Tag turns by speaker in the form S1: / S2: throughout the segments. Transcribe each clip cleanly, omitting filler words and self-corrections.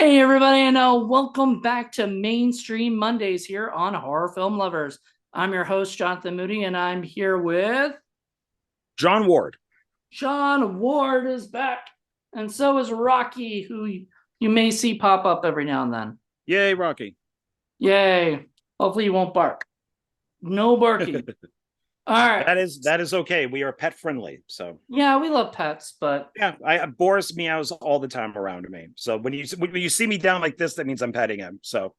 S1: Hey everybody, and welcome back to Mainstream Mondays here on Horror Film Lovers. I'm your host, Jonathan Moody, and I'm here with
S2: John Ward.
S1: Sean Ward is back, and so is Rocky, who you may see pop up every now and then.
S2: Yay, Rocky.
S1: Yay. Hopefully you won't bark. No barking. All right.
S2: That is okay. We are pet friendly. So
S1: Yeah, we love pets, but
S2: yeah, I Boris meows all the time around me. So when you see me down like this, that means I'm petting him. So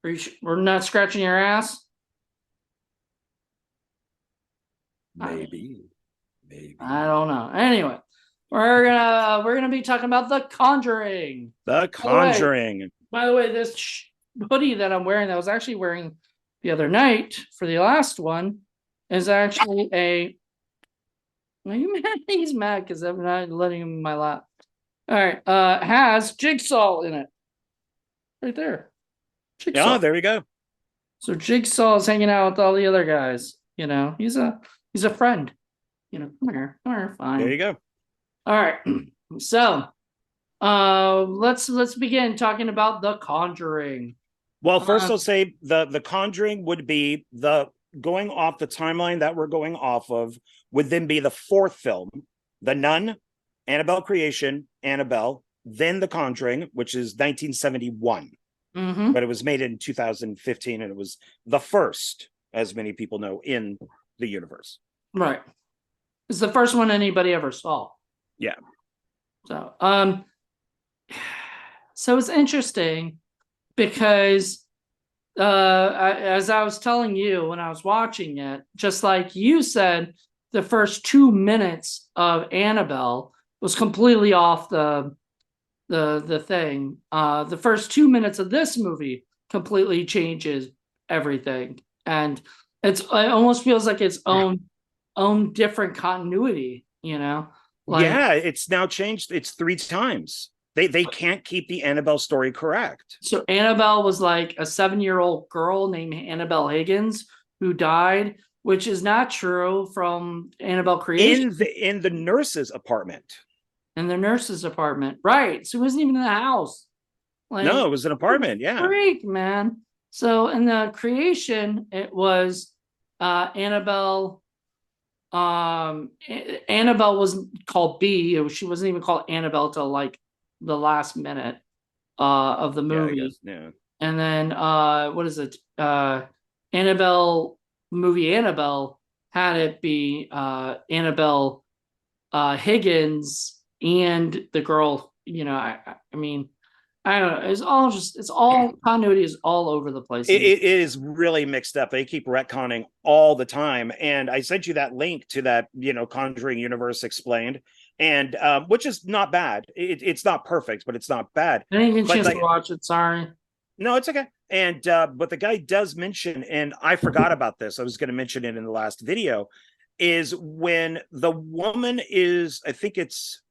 S1: we're not scratching your ass.
S2: maybe.
S1: I don't know. Anyway, we're gonna be talking about The Conjuring.
S2: The Conjuring.
S1: By the way, this hoodie that I'm wearing, that I was actually wearing the other night for the last one, is actually a. Are you mad? He's mad because I'm not letting him in my lap. All right, has Jigsaw in it, right there. Jigsaw.
S2: Yeah, there you go.
S1: So Jigsaw is hanging out with all the other guys. You know, he's a friend. You know, come here, fine.
S2: There you go.
S1: All right, so let's begin talking about The Conjuring.
S2: Well, first I'll say the Conjuring would be the going off the timeline that we're going off of would then be the fourth film, The Nun, Annabelle Creation, Annabelle, then The Conjuring, which is 1971. But it was made in 2015, and it was the first, as many people know, in the universe.
S1: Right. It's the first one anybody ever saw.
S2: Yeah.
S1: So it's interesting because as I was telling you when I was watching it, just like you said, the first 2 minutes of Annabelle was completely off the thing. The first 2 minutes of this movie completely changes everything, and it almost feels like its own different continuity. You know, like
S2: yeah, it's now changed. It's 3 times. They can't keep the Annabelle story correct.
S1: So Annabelle was like a 7-year-old girl named Annabelle Higgins who died, which is not true from Annabelle Creation.
S2: In the nurse's apartment.
S1: In the nurse's apartment, right? So it wasn't even in the house. Like,
S2: no, it was an apartment. Yeah,
S1: freak, man. So in the Creation, it was Annabelle. Annabelle was called B. She wasn't even called Annabelle till like the last minute of the movie.
S2: Yeah, I guess, yeah.
S1: And then what is it? Annabelle movie Annabelle had it be Annabelle Higgins and the girl. You know, I mean, I don't know. It's all continuity is all over the place.
S2: It is really mixed up. They keep retconning all the time. And I sent you that link to that, Conjuring Universe Explained, and which is not bad. It's not perfect, but it's not bad.
S1: I didn't get a
S2: but
S1: chance to watch it. Sorry.
S2: No, it's okay. And but the guy does mention, and I forgot about this. I was going to mention it in the last video, is when the woman is, I think it's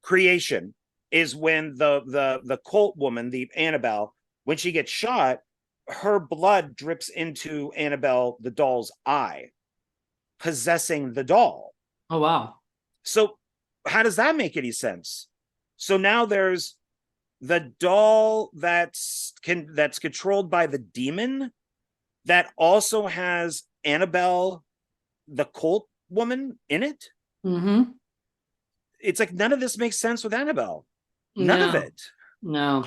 S2: Creation, is when the cult woman, the Annabelle, when she gets shot, her blood drips into Annabelle the doll's eye, possessing the doll.
S1: Oh wow.
S2: So how does that make any sense? So now there's the doll that's controlled by the demon that also has Annabelle the cult woman in it.
S1: Mm-hmm.
S2: It's like none of this makes sense with Annabelle. None of it.
S1: No.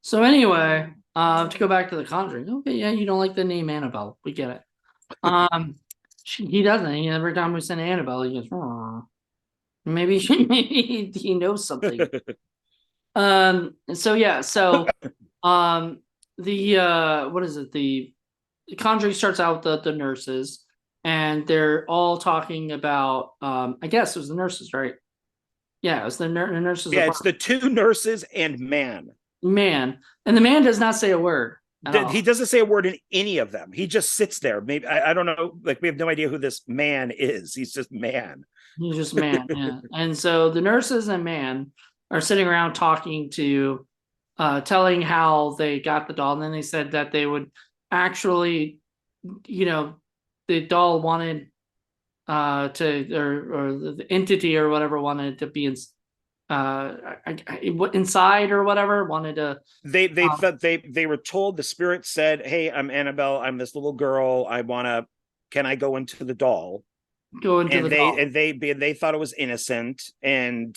S1: So anyway, to go back to The Conjuring. Okay, yeah, you don't like the name Annabelle. We get it. He doesn't. Every time we send Annabelle, he goes, oh. Maybe he knows something. So yeah, so the what is it? The Conjuring starts out with the nurses, and they're all talking about I guess it was the nurses, right? Yeah, it was the nurses.
S2: Yeah, it's the two nurses and man.
S1: And the man does not say a word.
S2: He doesn't say a word in any of them. He just sits there. Maybe I don't know. Like, we have no idea who this man is. He's just man.
S1: He's just man. Yeah. And so the nurses and man are sitting around talking to, telling how they got the doll, and then they said that they would actually, the doll wanted or the entity or whatever wanted to be inside or whatever, wanted to
S2: They
S1: um,
S2: thought they were told, the spirit said, "Hey, I'm Annabelle. I'm this little girl. I want to. Can I go into the doll?"
S1: go into
S2: And
S1: the doll.
S2: they thought it was innocent, and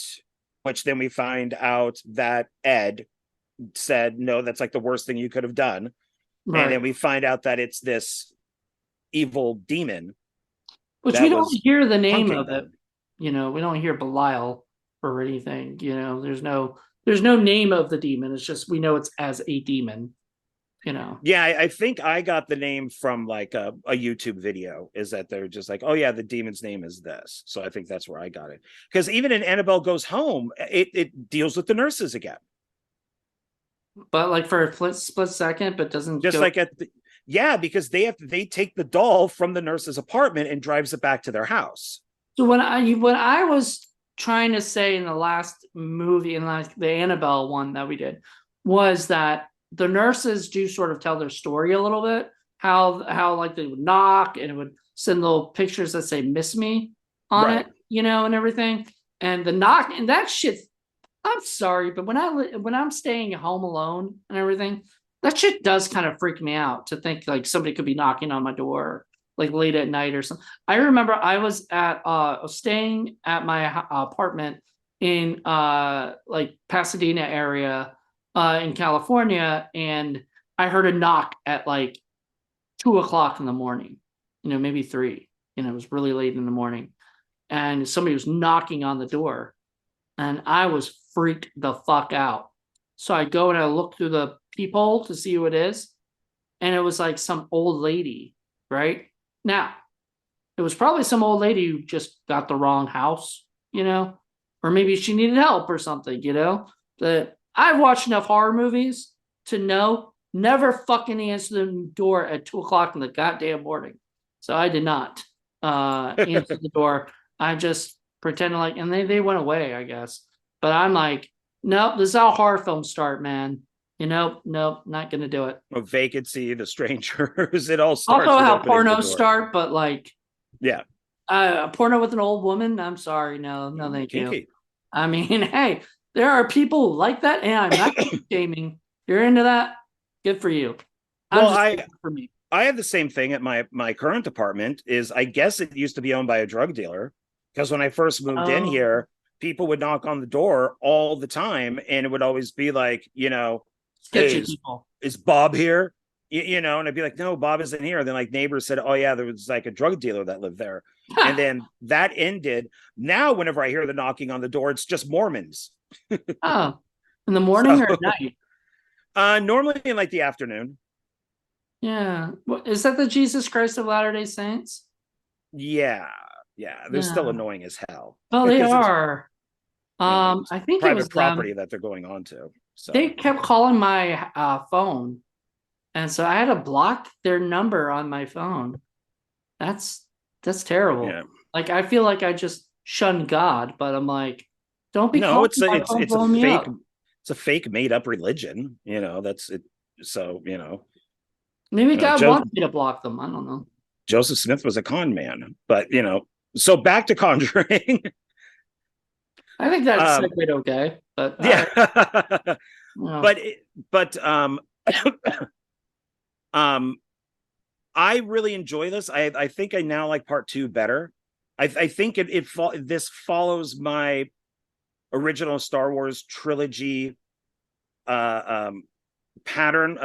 S2: which then we find out that Ed said, "No, that's like the worst thing you could have done." And
S1: Right.
S2: then we find out that it's this evil demon
S1: Which we
S2: that
S1: don't
S2: was
S1: hear the name
S2: punking
S1: of it.
S2: them.
S1: We don't hear Belial or anything. There's no name of the demon. It's just we know it's as a demon. You know.
S2: Yeah, I think I got the name from like a YouTube video. Is that they're just like, oh yeah, the demon's name is this. So I think that's where I got it. Because even in Annabelle Goes Home, it deals with the nurses again.
S1: But like for a split second, but doesn't
S2: Just
S1: go.
S2: like yeah, because they take the doll from the nurse's apartment and drives it back to their house.
S1: So when I was trying to say in the last movie, in like the Annabelle one that we did, was that the nurses do sort of tell their story a little bit. How like they would knock and it would send little pictures that say "miss me" on it,
S2: Right.
S1: and everything. And the knock and that shit. I'm sorry, but when I'm staying home alone and everything, that shit does kind of freak me out to think like somebody could be knocking on my door like late at night or something. I remember I was staying at my apartment in like Pasadena area in California, and I heard a knock at like 2 o'clock in the morning, maybe three. It was really late in the morning, and somebody was knocking on the door, and I was freaked the fuck out. So I go and I look through the peephole to see who it is, and it was like some old lady, right? Now, it was probably some old lady who just got the wrong house, or maybe she needed help or something. But I've watched enough horror movies to know never fucking answer the door at 2 o'clock in the goddamn morning. So I did not answer the door. I just pretended like, and they went away, I guess. But I'm like, nope, this is how horror films start, man. Nope, not gonna do it.
S2: A vacancy, the strangers, it all starts
S1: Also,
S2: with
S1: how
S2: opening the
S1: pornos
S2: door.
S1: start, but like
S2: Yeah.
S1: a porno with an old woman. I'm sorry, no, no, thank you.
S2: Kinky.
S1: I mean, hey, there are people like that, and I'm not shaming. You're into that, good for you. I'm
S2: Well,
S1: just saying for me.
S2: I have the same thing at my current apartment. Is I guess it used to be owned by a drug dealer, because when I first moved in
S1: Oh,
S2: here, people would knock on the door all the time, and it would always be like, hey,
S1: sketchy people.
S2: is Bob here? And I'd be like, no, Bob isn't here. And then like neighbors said, oh yeah, there was like a drug dealer that lived there. And then that ended. Now, whenever I hear the knocking on the door, it's just Mormons.
S1: Oh, in the morning
S2: So
S1: or at night?
S2: normally in like the afternoon.
S1: Yeah. Is that the Jesus Christ of Latter-day Saints?
S2: Yeah. Yeah. They're still
S1: Yeah.
S2: annoying as hell
S1: Oh, they
S2: because it's,
S1: are.
S2: it's
S1: I think it was
S2: private
S1: them.
S2: property that they're going on to.
S1: They
S2: So
S1: kept calling my phone, and so I had to block their number on my phone. That's that's terrible.
S2: yeah.
S1: Like I feel like I just shunned God, but I'm like, don't be
S2: No,
S1: calling my phone blowing me up.
S2: it's a fake made up religion. That's it. So,
S1: Maybe God
S2: Joe
S1: wants me to block them. I don't know.
S2: Joseph Smith was a con man, but so back to Conjuring.
S1: I think that
S2: um,
S1: segued okay, but all
S2: yeah,
S1: right. No.
S2: but um, I really enjoy this. I think I now like part two better. I think this follows my original Star Wars trilogy pattern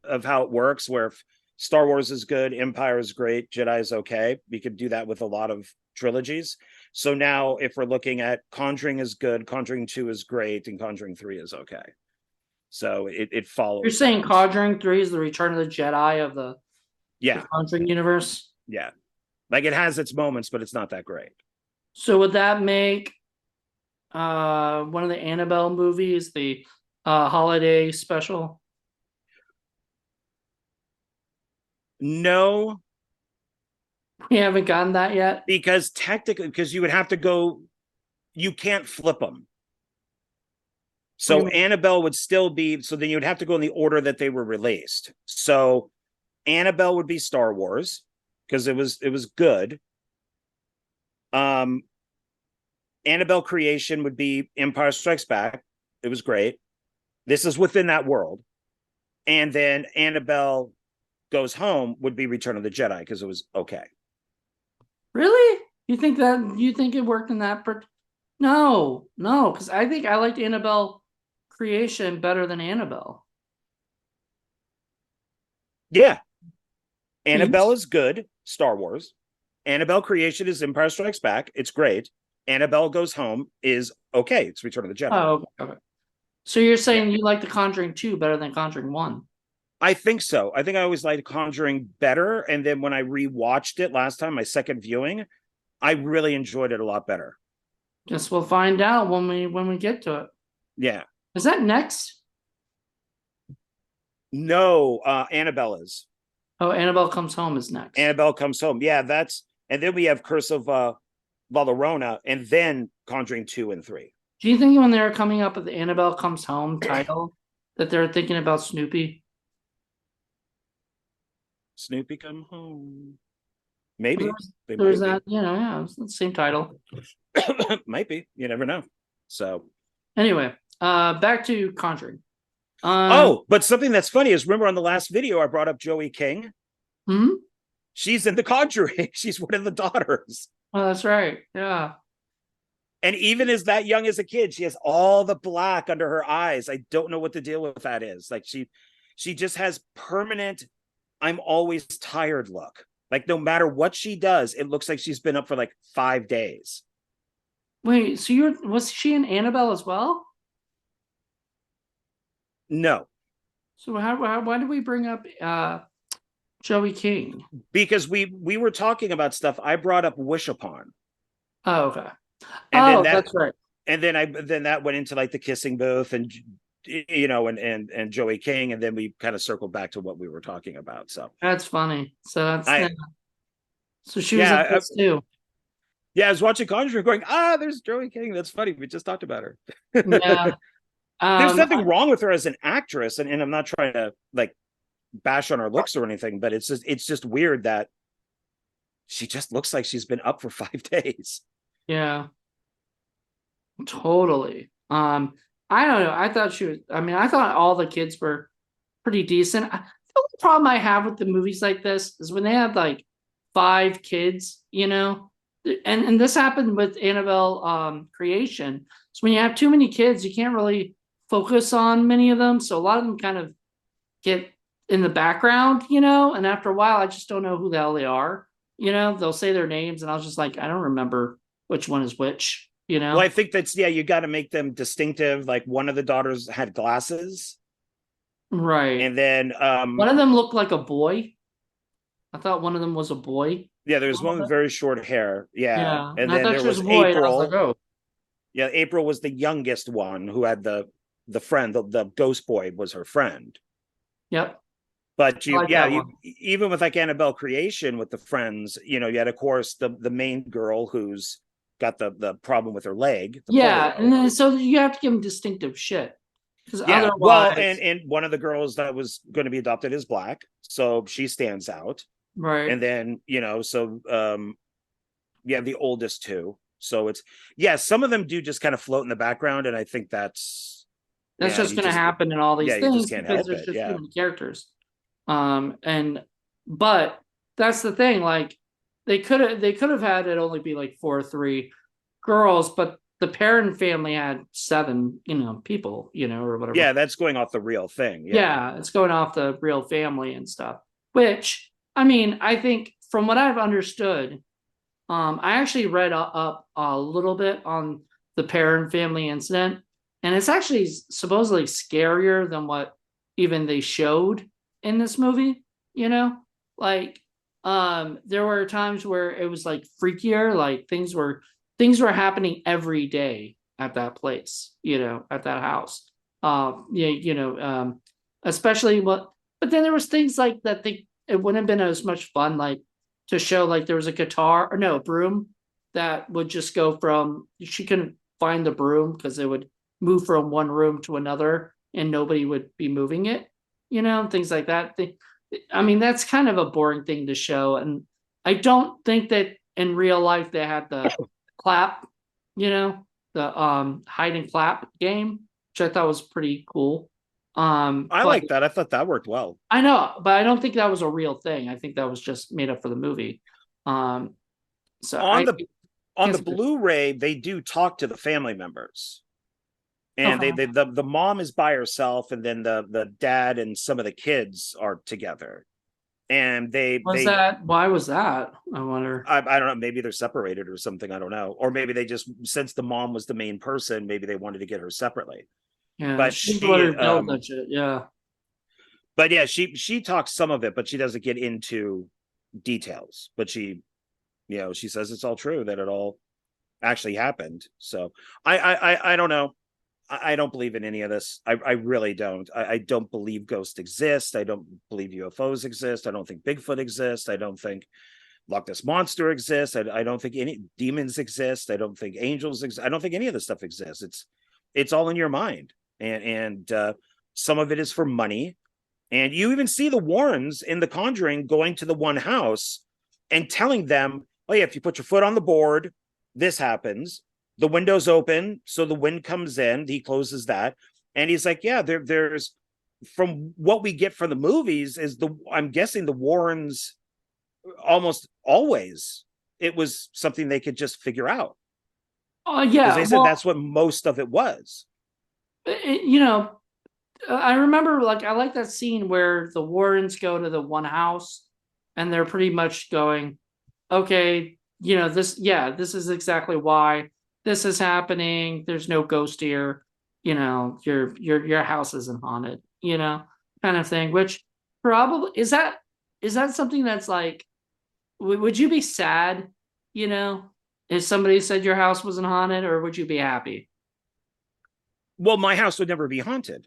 S2: of how it works, where if Star Wars is good, Empire is great, Jedi is okay. We could do that with a lot of trilogies. So now if we're looking at Conjuring is good, Conjuring 2 is great, and Conjuring 3 is okay. So it
S1: You're
S2: follows
S1: saying
S2: that.
S1: Conjuring 3 is the Return of the Jedi of the
S2: Yeah.
S1: Conjuring universe?
S2: Yeah. Like it has its moments, but it's not that great.
S1: So would that make one of the Annabelle movies the holiday special?
S2: No,
S1: We haven't gotten that yet.
S2: because technically, because you would have to go, you can't flip them.
S1: What do you
S2: So
S1: mean?
S2: Annabelle would still be, so then you would have to go in the order that they were released. So Annabelle would be Star Wars because it was good. Um, Annabelle Creation would be Empire Strikes Back. It was great. This is within that world. And then Annabelle Goes Home would be Return of the Jedi because it was okay.
S1: Really? You think it worked in that No, no, because I think I liked Annabelle Creation better than Annabelle.
S2: Yeah. Annabelle
S1: Yes.
S2: is good, Star Wars. Annabelle Creation is Empire Strikes Back. It's great. Annabelle Goes Home is okay. It's Return of the Jedi.
S1: Oh, okay. So you're
S2: Yeah.
S1: saying you like the Conjuring 2 better than Conjuring 1?
S2: I think so. I think I always liked Conjuring better. And then when I rewatched it last time, my second viewing, I really enjoyed it a lot better.
S1: Guess we'll find out when we get to it.
S2: Yeah.
S1: Is that next?
S2: No, Annabelle is.
S1: Oh, Annabelle Comes Home is next.
S2: Annabelle Comes Home. Yeah, that's, and then we have Curse of Valderona, and then Conjuring 2 and 3.
S1: Do you think when they were coming up with the Annabelle Comes Home title that they were thinking about Snoopy?
S2: Snoopy Come Home. Maybe. They
S1: There was
S2: might be.
S1: that, yeah, it's the same title.
S2: Might be. You never know. So
S1: Anyway, back to Conjuring.
S2: oh, but something that's funny is remember on the last video I brought up Joey King?
S1: Hmm?
S2: She's in the Conjuring. She's one of the daughters.
S1: Oh, that's right. Yeah.
S2: And even as that young as a kid, she has all the black under her eyes. I don't know what the deal with that is. Like she just has permanent I'm always tired look. Like no matter what she does, it looks like she's been up for like 5 days.
S1: Wait, so was she in Annabelle as well?
S2: No,
S1: So why did we bring up Joey King?
S2: because we were talking about stuff. I brought up Wish Upon.
S1: Oh, okay.
S2: And then
S1: Oh,
S2: that
S1: that's right.
S2: and then that went into like the kissing booth and and Joey King, and then we kind of circled back to what we were talking about. So
S1: That's funny. So that's
S2: I
S1: so she was in
S2: yeah
S1: this too.
S2: yeah I was watching Conjuring going there's Joey King. That's funny. We just talked about her.
S1: Yeah.
S2: There's
S1: Um,
S2: nothing wrong with her as an actress, and I'm not trying to like bash on her looks or anything, but it's just weird that she just looks like she's been up for 5 days.
S1: yeah, totally. I don't know. I mean, I thought all the kids were pretty decent. The only problem I have with the movies like this is when they have like 5 kids, and this happened with Annabelle Creation. So when you have too many kids, you can't really focus on many of them. So a lot of them kind of get in the background, and after a while, I just don't know who the hell they are. They'll say their names, and I was just like, I don't remember which one is which.
S2: Well, I think that's you got to make them distinctive. Like one of the daughters had glasses,
S1: Right.
S2: and then
S1: One of them looked like a boy. I thought one of them was a boy.
S2: yeah, there's one with very short hair. Yeah,
S1: Yeah,
S2: and
S1: and I
S2: then
S1: thought
S2: there
S1: she was
S2: was
S1: a boy, and I was like,
S2: April.
S1: oh,
S2: Yeah, April was the youngest one who had the friend. The ghost boy was her friend.
S1: yep,
S2: But
S1: I like that one.
S2: even with like Annabelle Creation with the friends, you had of course the main girl who's got the problem with her leg, the
S1: Yeah,
S2: polio.
S1: and then so you have to give them distinctive shit because
S2: Yeah, well, and
S1: otherwise,
S2: one of the girls that was going to be adopted is black, so she stands out.
S1: right?
S2: And then so yeah, the oldest two. So it's some of them do just kind of float in the background, and I think
S1: That's just going to happen in all these
S2: you just
S1: things
S2: can't
S1: because
S2: help
S1: there's
S2: it.
S1: just too
S2: Yeah,
S1: many characters. And but that's the thing. Like they could have had it only be like 4 or 3 girls, but the parent family had 7, people, or whatever.
S2: yeah, that's going off the real thing. Yeah,
S1: Yeah, it's going off the real family and stuff. Which I mean, I think from what I've understood, I actually read up a little bit on the parent family incident, and it's actually supposedly scarier than what even they showed in this movie. Like there were times where it was like freakier, like things were happening every day at that place, at that house. Yeah, especially but then there was things like that. It wouldn't have been as much fun, like to show like there was a guitar or no a broom that would just go from she couldn't find the broom because it would move from one room to another and nobody would be moving it, things like that. I mean, that's kind of a boring thing to show, and I don't think that in real life they had the clap you know, the hide and clap game, which I thought was pretty cool.
S2: I
S1: But
S2: like that. I thought that worked well.
S1: I know, but I don't think that was a real thing. I think that was just made up for the movie. Um, so
S2: On
S1: I
S2: the on
S1: can't
S2: the
S1: see it.
S2: Blu-ray, they do talk to the family members. And
S1: Okay.
S2: the mom is by herself, and then the dad and some of the kids are together. And
S1: Was
S2: they
S1: that why was that? I wonder.
S2: I don't know, maybe they're separated or something, I don't know. Or maybe they just, since the mom was the main person, maybe they wanted to get her separately.
S1: Yeah,
S2: But
S1: she's the one
S2: she
S1: who built that shit. Yeah.
S2: but yeah, she talks some of it, but she doesn't get into details. But she, she says it's all true, that it all actually happened. So I don't know. I don't believe in any of this. I really don't. I don't believe ghosts exist. I don't believe UFOs exist. I don't think Bigfoot exists. I don't think Loch Ness Monster exists. I don't think any demons exist. I don't think angels exist. I don't think any of this stuff exists. It's all in your mind. And some of it is for money. And you even see the Warrens in The Conjuring going to the one house and telling them, oh, yeah, if you put your foot on the board, this happens. The window's open, so the wind comes in. He closes that. And he's like, yeah, there's, from what we get from the movies, is I'm guessing the Warrens almost always, it was something they could just figure out.
S1: Oh
S2: Because
S1: yeah.
S2: they said
S1: Well,
S2: that's what most of it was.
S1: you know, I remember like I like that scene where the Warrens go to the one house and they're pretty much going, okay, this, yeah, this is exactly why this is happening. There's no ghost here. Your house isn't haunted, kind of thing, which probably is that something that's like, would you be sad, you know, if somebody said your house wasn't haunted, or would you be happy?
S2: Well, my house would never be haunted.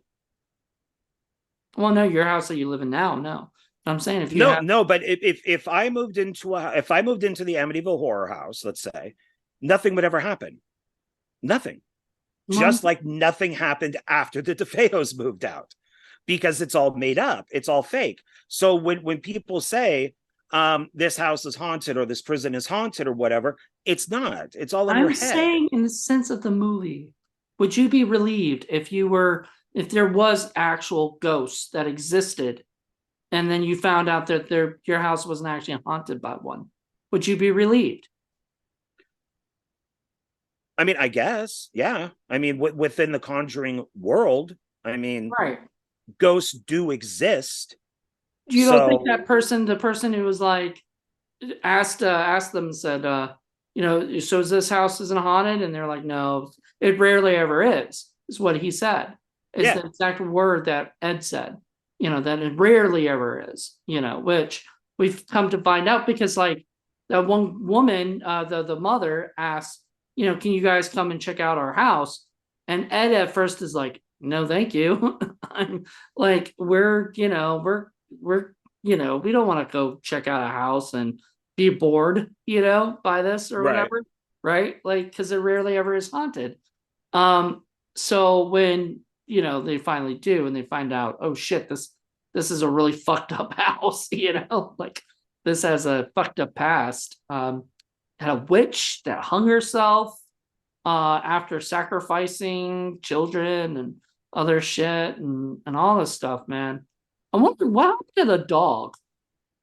S1: Well, no, your house that you live in now, no. I'm saying if you
S2: No,
S1: have,
S2: no, but if I moved into if I moved into the Amityville horror house, let's say, nothing would ever happen. Nothing.
S1: well,
S2: Just like nothing happened after the DeFeos moved out, because it's all made up. It's all fake. So when people say this house is haunted or this prison is haunted or whatever, it's not. It's all in your
S1: I'm
S2: head.
S1: saying in the sense of the movie, would you be relieved if there was actual ghosts that existed and then you found out that your house wasn't actually haunted by one? Would you be relieved?
S2: I mean, I guess, yeah. I mean, within the Conjuring world, I mean,
S1: Right.
S2: ghosts do exist.
S1: You don't think
S2: So
S1: that person, the person who was like asked them, said, so is this house isn't haunted? And they're like, no, it rarely ever is what he said. Is
S2: yeah,
S1: the exact word that Ed said, that it rarely ever is, which we've come to find out because like that one woman, the mother asked, can you guys come and check out our house? And Ed at first is like, no, thank you. I'm like, we're we don't want to go check out a house and be bored, by this or
S2: right.
S1: whatever, right? Like, because it rarely ever is haunted. So when they finally do, and they find out, oh shit, this is a really fucked up house, like this has a fucked up past. Had a witch that hung herself after sacrificing children and other shit and all this stuff, man. I wonder what happened to the dog.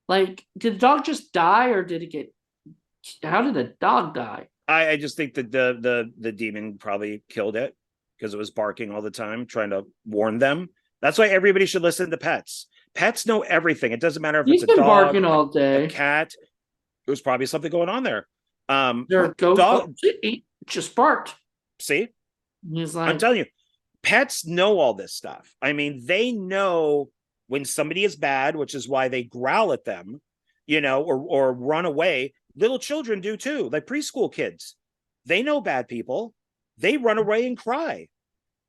S1: Like, did the dog just die, or did it get? How did the dog die?
S2: I just think that the demon probably killed it because it was barking all the time, trying to warn them. That's why everybody should listen to pets. Pets know everything. It doesn't matter if it's
S1: He's
S2: a
S1: been
S2: dog,
S1: barking all
S2: a
S1: day.
S2: cat. There's probably something going on there.
S1: There go. Oh,
S2: Dog.
S1: he just barked.
S2: See,
S1: He's
S2: I'm
S1: like,
S2: telling you, pets know all this stuff. I mean, they know when somebody is bad, which is why they growl at them, or run away. Little children do too, like preschool kids. They know bad people. They run away and cry.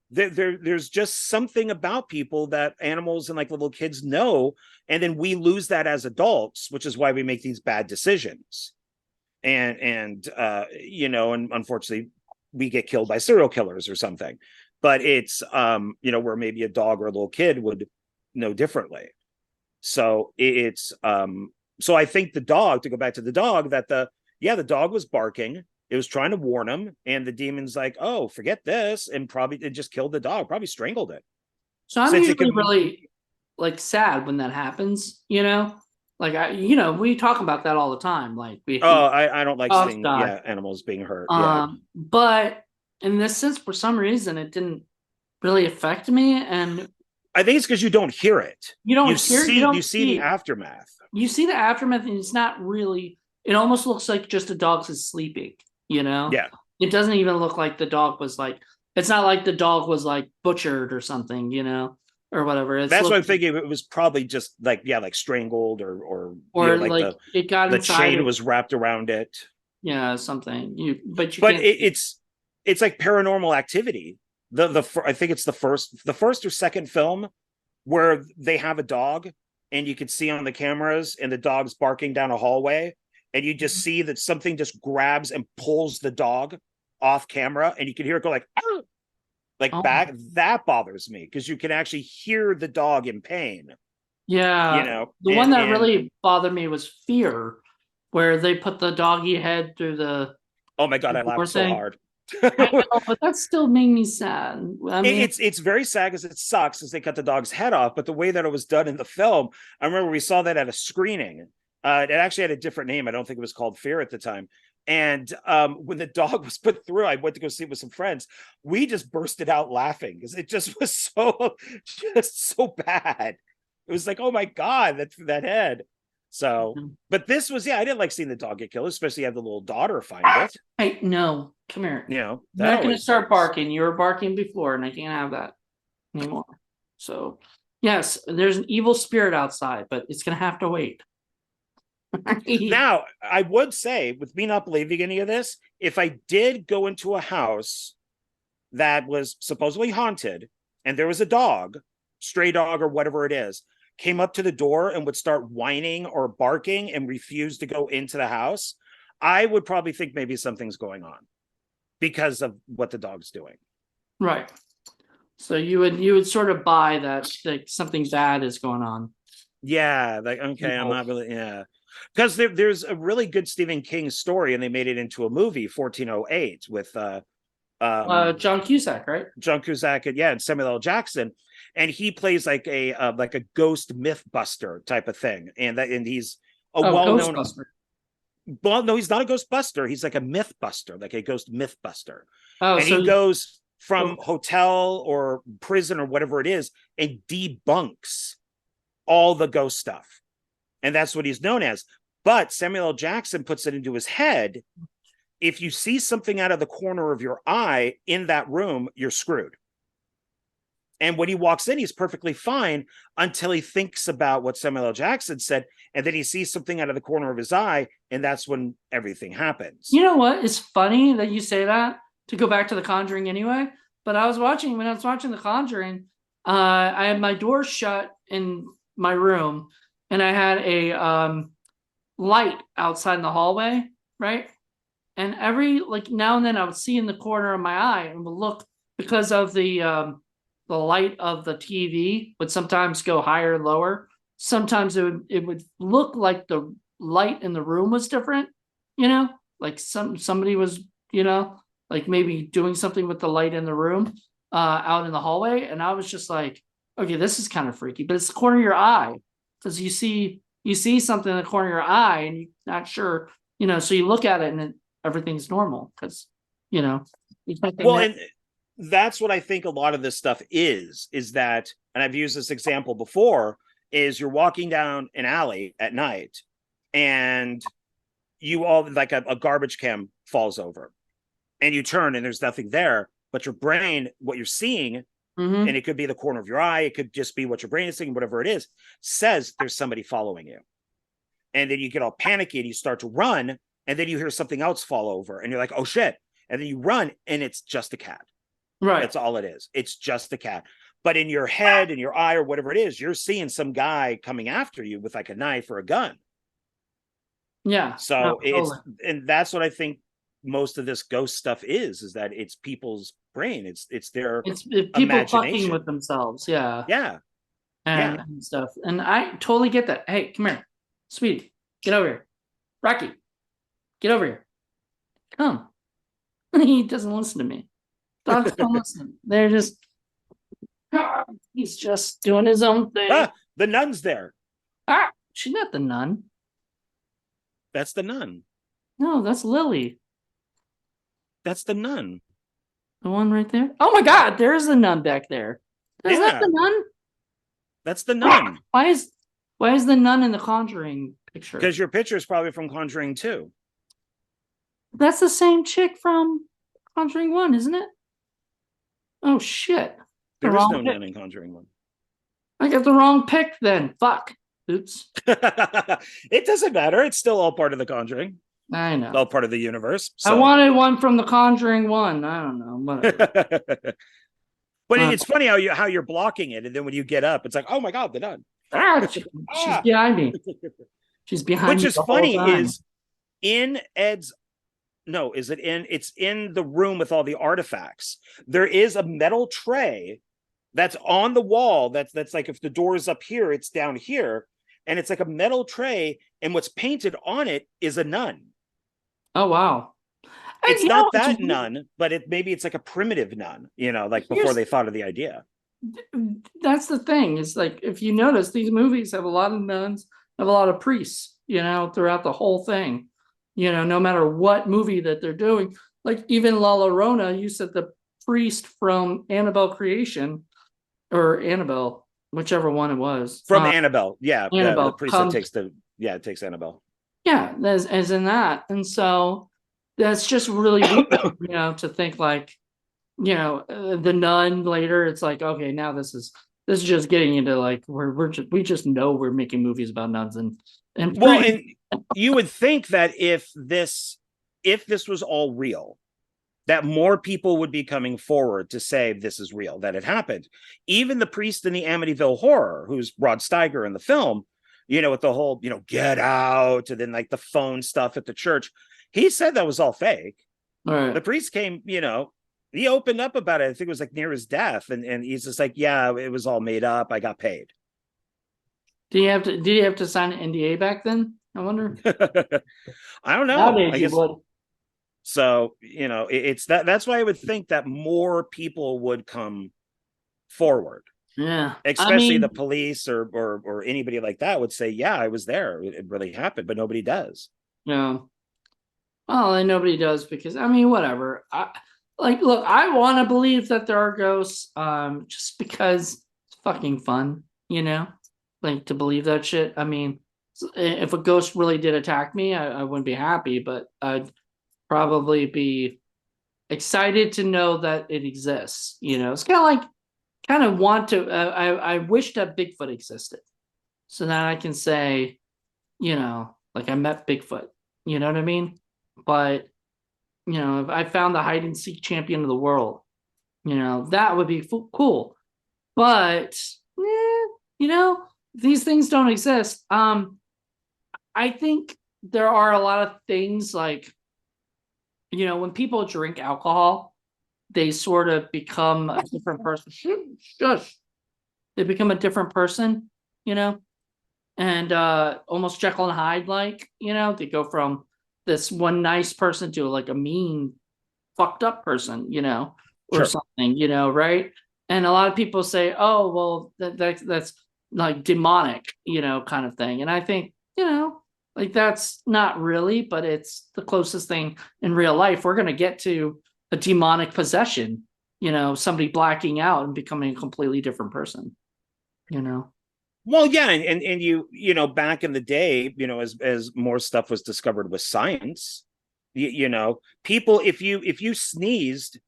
S2: There's just something about people that animals and like little kids know, and then we lose that as adults, which is why we make these bad decisions. And unfortunately, we get killed by serial killers or something. But it's where maybe a dog or a little kid would know differently. So it's so I think the dog, to go back to the dog, that the dog was barking. It was trying to warn him, and the demon's like, "Oh, forget this," and probably it just killed the dog. Probably strangled it.
S1: So I'm
S2: Since it
S1: usually
S2: can,
S1: really like sad when that happens, you know? Like we talk about that all the time. Like we
S2: oh,
S1: hate
S2: I don't like
S1: dogs
S2: seeing
S1: die.
S2: animals being hurt. Yeah,
S1: But in this sense, for some reason, it didn't really affect me, and
S2: I think it's because you don't hear it.
S1: you
S2: You
S1: don't
S2: see the
S1: see
S2: aftermath.
S1: you see the aftermath, and it's not really. It almost looks like just a dog is sleeping. You know,
S2: Yeah,
S1: it doesn't even look like the dog was like. It's not like the dog was like butchered or something. Or whatever. It's
S2: that's what I'm
S1: looking
S2: thinking. It was probably just like like strangled or
S1: or
S2: like
S1: like it got
S2: the
S1: inside
S2: chain
S1: of
S2: was wrapped around it.
S1: something. But you
S2: But
S1: can't.
S2: it's like Paranormal Activity. I think it's the first or second film where they have a dog and you can see on the cameras and the dog's barking down a hallway and you just see that something just grabs and pulls the dog off camera and you can hear it go like "Arr!" Like
S1: Oh
S2: back. That bothers me because you can actually hear the dog in pain,
S1: yeah, the one that
S2: and
S1: really bothered me was Fear, where they put the doggy head through
S2: oh my god,
S1: the
S2: I
S1: door
S2: laughed so
S1: thing.
S2: hard.
S1: I know, but that still made me sad. I mean,
S2: It's very sad because it sucks as they cut the dog's head off, but the way that it was done in the film, I remember we saw that at a screening. It actually had a different name. I don't think it was called Fear at the time. And when the dog was put through, I went to go see it with some friends. We just bursted out laughing because it just was so bad. It was like, oh my god, that head. So, but this was I didn't like seeing the dog get killed, especially have the little daughter find it.
S1: hey, no, come here. I'm
S2: That
S1: not going to
S2: always
S1: start
S2: hurts.
S1: barking. You were barking before, and I can't have that anymore. So, yes, there's an evil spirit outside, but it's going to have to wait.
S2: Now, I would say, with me not believing any of this, if I did go into a house that was supposedly haunted and there was a dog, stray dog or whatever it is, came up to the door and would start whining or barking and refuse to go into the house, I would probably think maybe something's going on because of what the dog's doing.
S1: Right. So you would sort of buy that like something bad is going on.
S2: Yeah, like okay, I'm not really because there's a really good Stephen King story and they made it into a movie 1408 with
S1: John Cusack, right?
S2: John Cusack and Samuel L. Jackson, and he plays like a ghost myth buster type of thing, and he's a
S1: Oh,
S2: well-known.
S1: Ghostbuster.
S2: Well, no, he's not a ghost buster. He's like a myth buster, like a ghost myth buster,
S1: Oh,
S2: and
S1: so
S2: he goes from hotel or prison or whatever it is and debunks all the ghost stuff, and that's what he's known as. But Samuel L. Jackson puts it into his head. If you see something out of the corner of your eye in that room, you're screwed. And when he walks in, he's perfectly fine until he thinks about what Samuel L. Jackson said. And then he sees something out of the corner of his eye. And that's when everything happens.
S1: you know what? It's funny that you say that, to go back to the Conjuring anyway. But when I was watching the Conjuring, I had my door shut in my room, and I had a light outside in the hallway, right? And every like now and then I would see in the corner of my eye and would look, because of the light of the TV would sometimes go higher and lower. Sometimes it would look like the light in the room was different, like somebody was, like maybe doing something with the light in the room out in the hallway. And I was just like, okay, this is kind of freaky, but it's the corner of your eye, because you see something in the corner of your eye and you're not sure, so you look at it and everything's normal because,
S2: well, and that's what I think a lot of this stuff is that, and I've used this example before, is you're walking down an alley at night and you all like a garbage can falls over and you turn and there's nothing there, but your brain, what you're seeing,
S1: mm-hmm.
S2: and it could be the corner of your eye, it could just be what your brain is thinking, whatever it is, says there's somebody following you. And then you get all panicky and you start to run, and then you hear something else fall over and you're like, oh shit. And then you run and it's just a cat.
S1: Right.
S2: That's all it is. It's just a cat. But in your head, in your eye, or whatever it is, you're seeing some guy coming after you with like a knife or a gun.
S1: Yeah.
S2: So
S1: no, totally.
S2: and that's what I think most of this ghost stuff is that it's people's brain. It's their
S1: people fucking
S2: imagination
S1: with themselves. Yeah.
S2: Yeah.
S1: And,
S2: Yeah.
S1: and stuff. And I totally get that. Hey, come here. Sweetie, get over here. Rocky, get over here. Come. He doesn't listen to me. Dogs don't listen. They're just, he's just doing his own thing.
S2: The nun's there.
S1: She's not the nun.
S2: That's the nun.
S1: No, that's Lily.
S2: That's the nun.
S1: The one right there. Oh my God, there's a nun back there. Is that the nun?
S2: That's the nun.
S1: Why is the nun in the Conjuring picture?
S2: Because your picture is probably from Conjuring 2.
S1: That's the same chick from Conjuring 1, isn't it? Oh shit.
S2: There is no nun in Conjuring 1.
S1: I got the wrong pick then. Fuck. Oops.
S2: It doesn't matter. It's still all part of the Conjuring.
S1: I know.
S2: All part of the universe.
S1: So. I wanted one from the Conjuring 1. I don't know. Whatever.
S2: But it's funny how you're blocking it, and then when you get up, it's like, oh my God, the nun.
S1: She's behind me. She's behind me.
S2: Which is funny is in Ed's. No, is it in? It's in the room with all the artifacts. There is a metal tray that's on the wall. That's like if the door is up here, it's down here, and it's like a metal tray, and what's painted on it is a nun.
S1: Oh wow.
S2: It's not that nun, but maybe it's like a primitive nun, like before they thought of the idea.
S1: That's the thing. Is like if you notice, these movies have a lot of nuns, have a lot of priests, throughout the whole thing. No matter what movie that they're doing, like even La Llorona, you said the priest from Annabelle Creation, or Annabelle, whichever one it was.
S2: From Annabelle, yeah.
S1: Annabelle,
S2: the priest that takes Annabelle.
S1: Yeah, as in that. And so that's just really weird, to think like, the nun later, it's like, okay, now this is just getting into like we just know we're making movies about nuns and
S2: well, and you would think that if this was all real, that more people would be coming forward to say this is real, that it happened. Even the priest in the Amityville Horror, who's Rod Steiger in the film, with the whole, get out, and then like the phone stuff at the church, he said that was all fake.
S1: All right.
S2: The priest came, he opened up about it. I think it was like near his death, and he's just like, yeah, it was all made up. I got paid.
S1: Did you have to sign an NDA back then? I wonder.
S2: I don't know.
S1: Nowadays
S2: I guess,
S1: you would.
S2: So, it's that's why I would think that more people would come forward.
S1: Yeah.
S2: Especially the police or anybody like that would say, yeah, I was there. It really happened, but nobody does.
S1: Yeah. Well, and nobody does because whatever. Look, I want to believe that there are ghosts, just because it's fucking fun, like to believe that shit. If a ghost really did attack me, I wouldn't be happy, but I'd probably be excited to know that it exists. It's kind of want to. I wish that Bigfoot existed, so that I can say, like I met Bigfoot. You know what I mean? But if I found the hide and seek champion of the world, that would be cool. But these things don't exist. I think there are a lot of things like, when people drink alcohol, they sort of become a different person. Shush. They become a different person, and almost Jekyll and Hyde, like, they go from this one nice person to like a mean, fucked up person, or
S2: Sure.
S1: something, right? And a lot of people say, oh, well, that's like demonic, kind of thing. And I think, like that's not really, but it's the closest thing in real life. We're going to get to a demonic possession, somebody blacking out and becoming a completely different person,
S2: Well, yeah, and you back in the day, as more stuff was discovered with science, people, if you sneezed,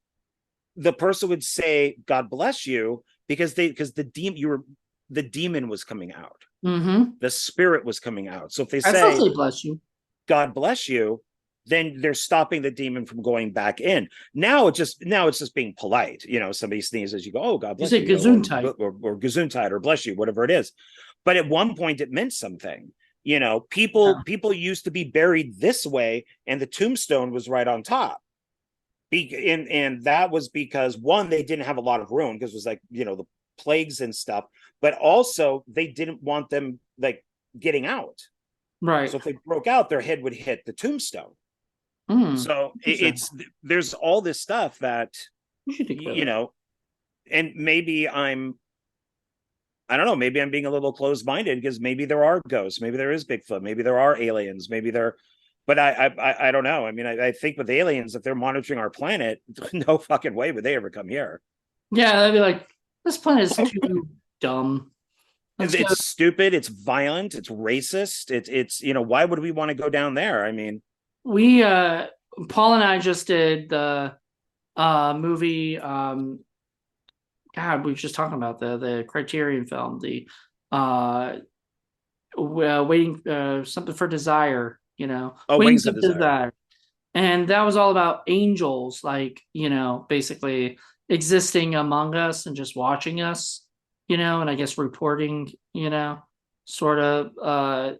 S2: the person would say, God bless you, because the demon was coming out.
S1: Mm-hmm.
S2: The spirit was coming out. So if they say,
S1: bless you,
S2: God bless you, then they're stopping the demon from going back in. Now it's just being polite. Somebody sneezes, you go, oh, God bless you.
S1: You say Gesundheit.
S2: Or Gesundheit, or bless you, whatever it is. But at one point it meant something. People used to be buried this way, and the tombstone was right on top. And that was because, one, they didn't have a lot of room because it was like, the plagues and stuff, but also they didn't want them like getting out.
S1: Right.
S2: So if they broke out, their head would hit the tombstone. So
S1: Interesting.
S2: it's there's all this stuff that
S1: You should think about
S2: you know, and maybe I don't know, maybe I'm being a little closed-minded because maybe there are ghosts, maybe there is Bigfoot, maybe there are aliens, maybe there, but I don't know. I mean, I think with aliens, if they're monitoring our planet, no fucking way would they ever come here.
S1: that. Yeah, I'd be like, this planet is too dumb. Let's go.
S2: It's stupid, it's violent, it's racist, it's why would we want to go down there? I mean,
S1: We Paul and I just did the movie God, we were just talking about the Criterion film, the uh waiting something for desire,
S2: oh,
S1: wings
S2: Wings of
S1: of
S2: Desire.
S1: desire. And that was all about angels, like, basically existing among us and just watching us, and I guess reporting, sort of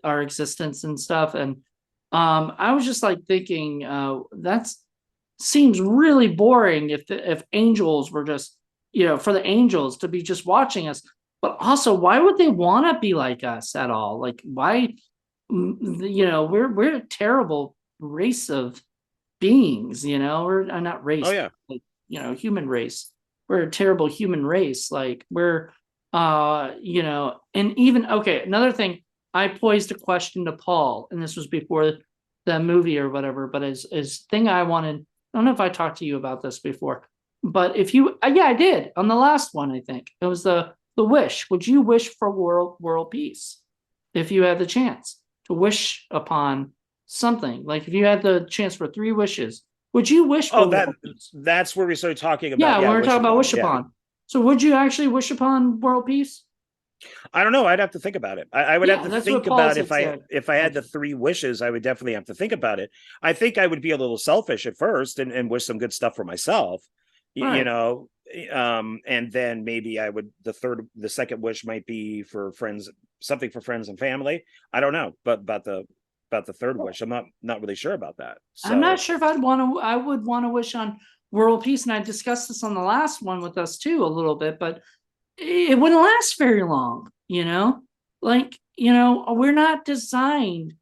S1: our existence and stuff. And I was just like thinking, that's seems really boring if angels were just, for the angels to be just watching us. But also, why would they want to be like us at all? Like, why? We're a terrible race of beings. We're not
S2: Oh
S1: race,
S2: yeah.
S1: like, human race. We're a terrible human race. Like, we're and even, okay, another thing, I posed a question to Paul, and this was before the movie or whatever, but is thing I wanted. I don't know if I talked to you about this before, but if you, yeah, I did on the last one. I think it was the wish. Would you wish for world peace if you had the chance to wish upon something? Like, if you had the chance for three wishes, would you wish
S2: Oh,
S1: for world peace?
S2: that's where we started talking about,
S1: Yeah,
S2: yeah,
S1: we're
S2: wish
S1: talking about
S2: upon.
S1: wish
S2: Yeah.
S1: upon. So would you actually wish upon world peace?
S2: I don't know. I'd have to think about it. I would have
S1: Yeah,
S2: to
S1: that's what
S2: think
S1: Paul
S2: about
S1: had said.
S2: if I had the
S1: Actually.
S2: three wishes, I would definitely have to think about it. I think I would be a little selfish at first and wish some good stuff for myself, you
S1: Right.
S2: know. And then maybe I would the second wish might be for friends, something for friends and family. I don't know, but about the third wish, I'm not really sure about that.
S1: I'm not
S2: So
S1: sure if I would want to wish on world peace. And I discussed this on the last one with us too, a little bit, but it wouldn't last very long, Like, we're not designed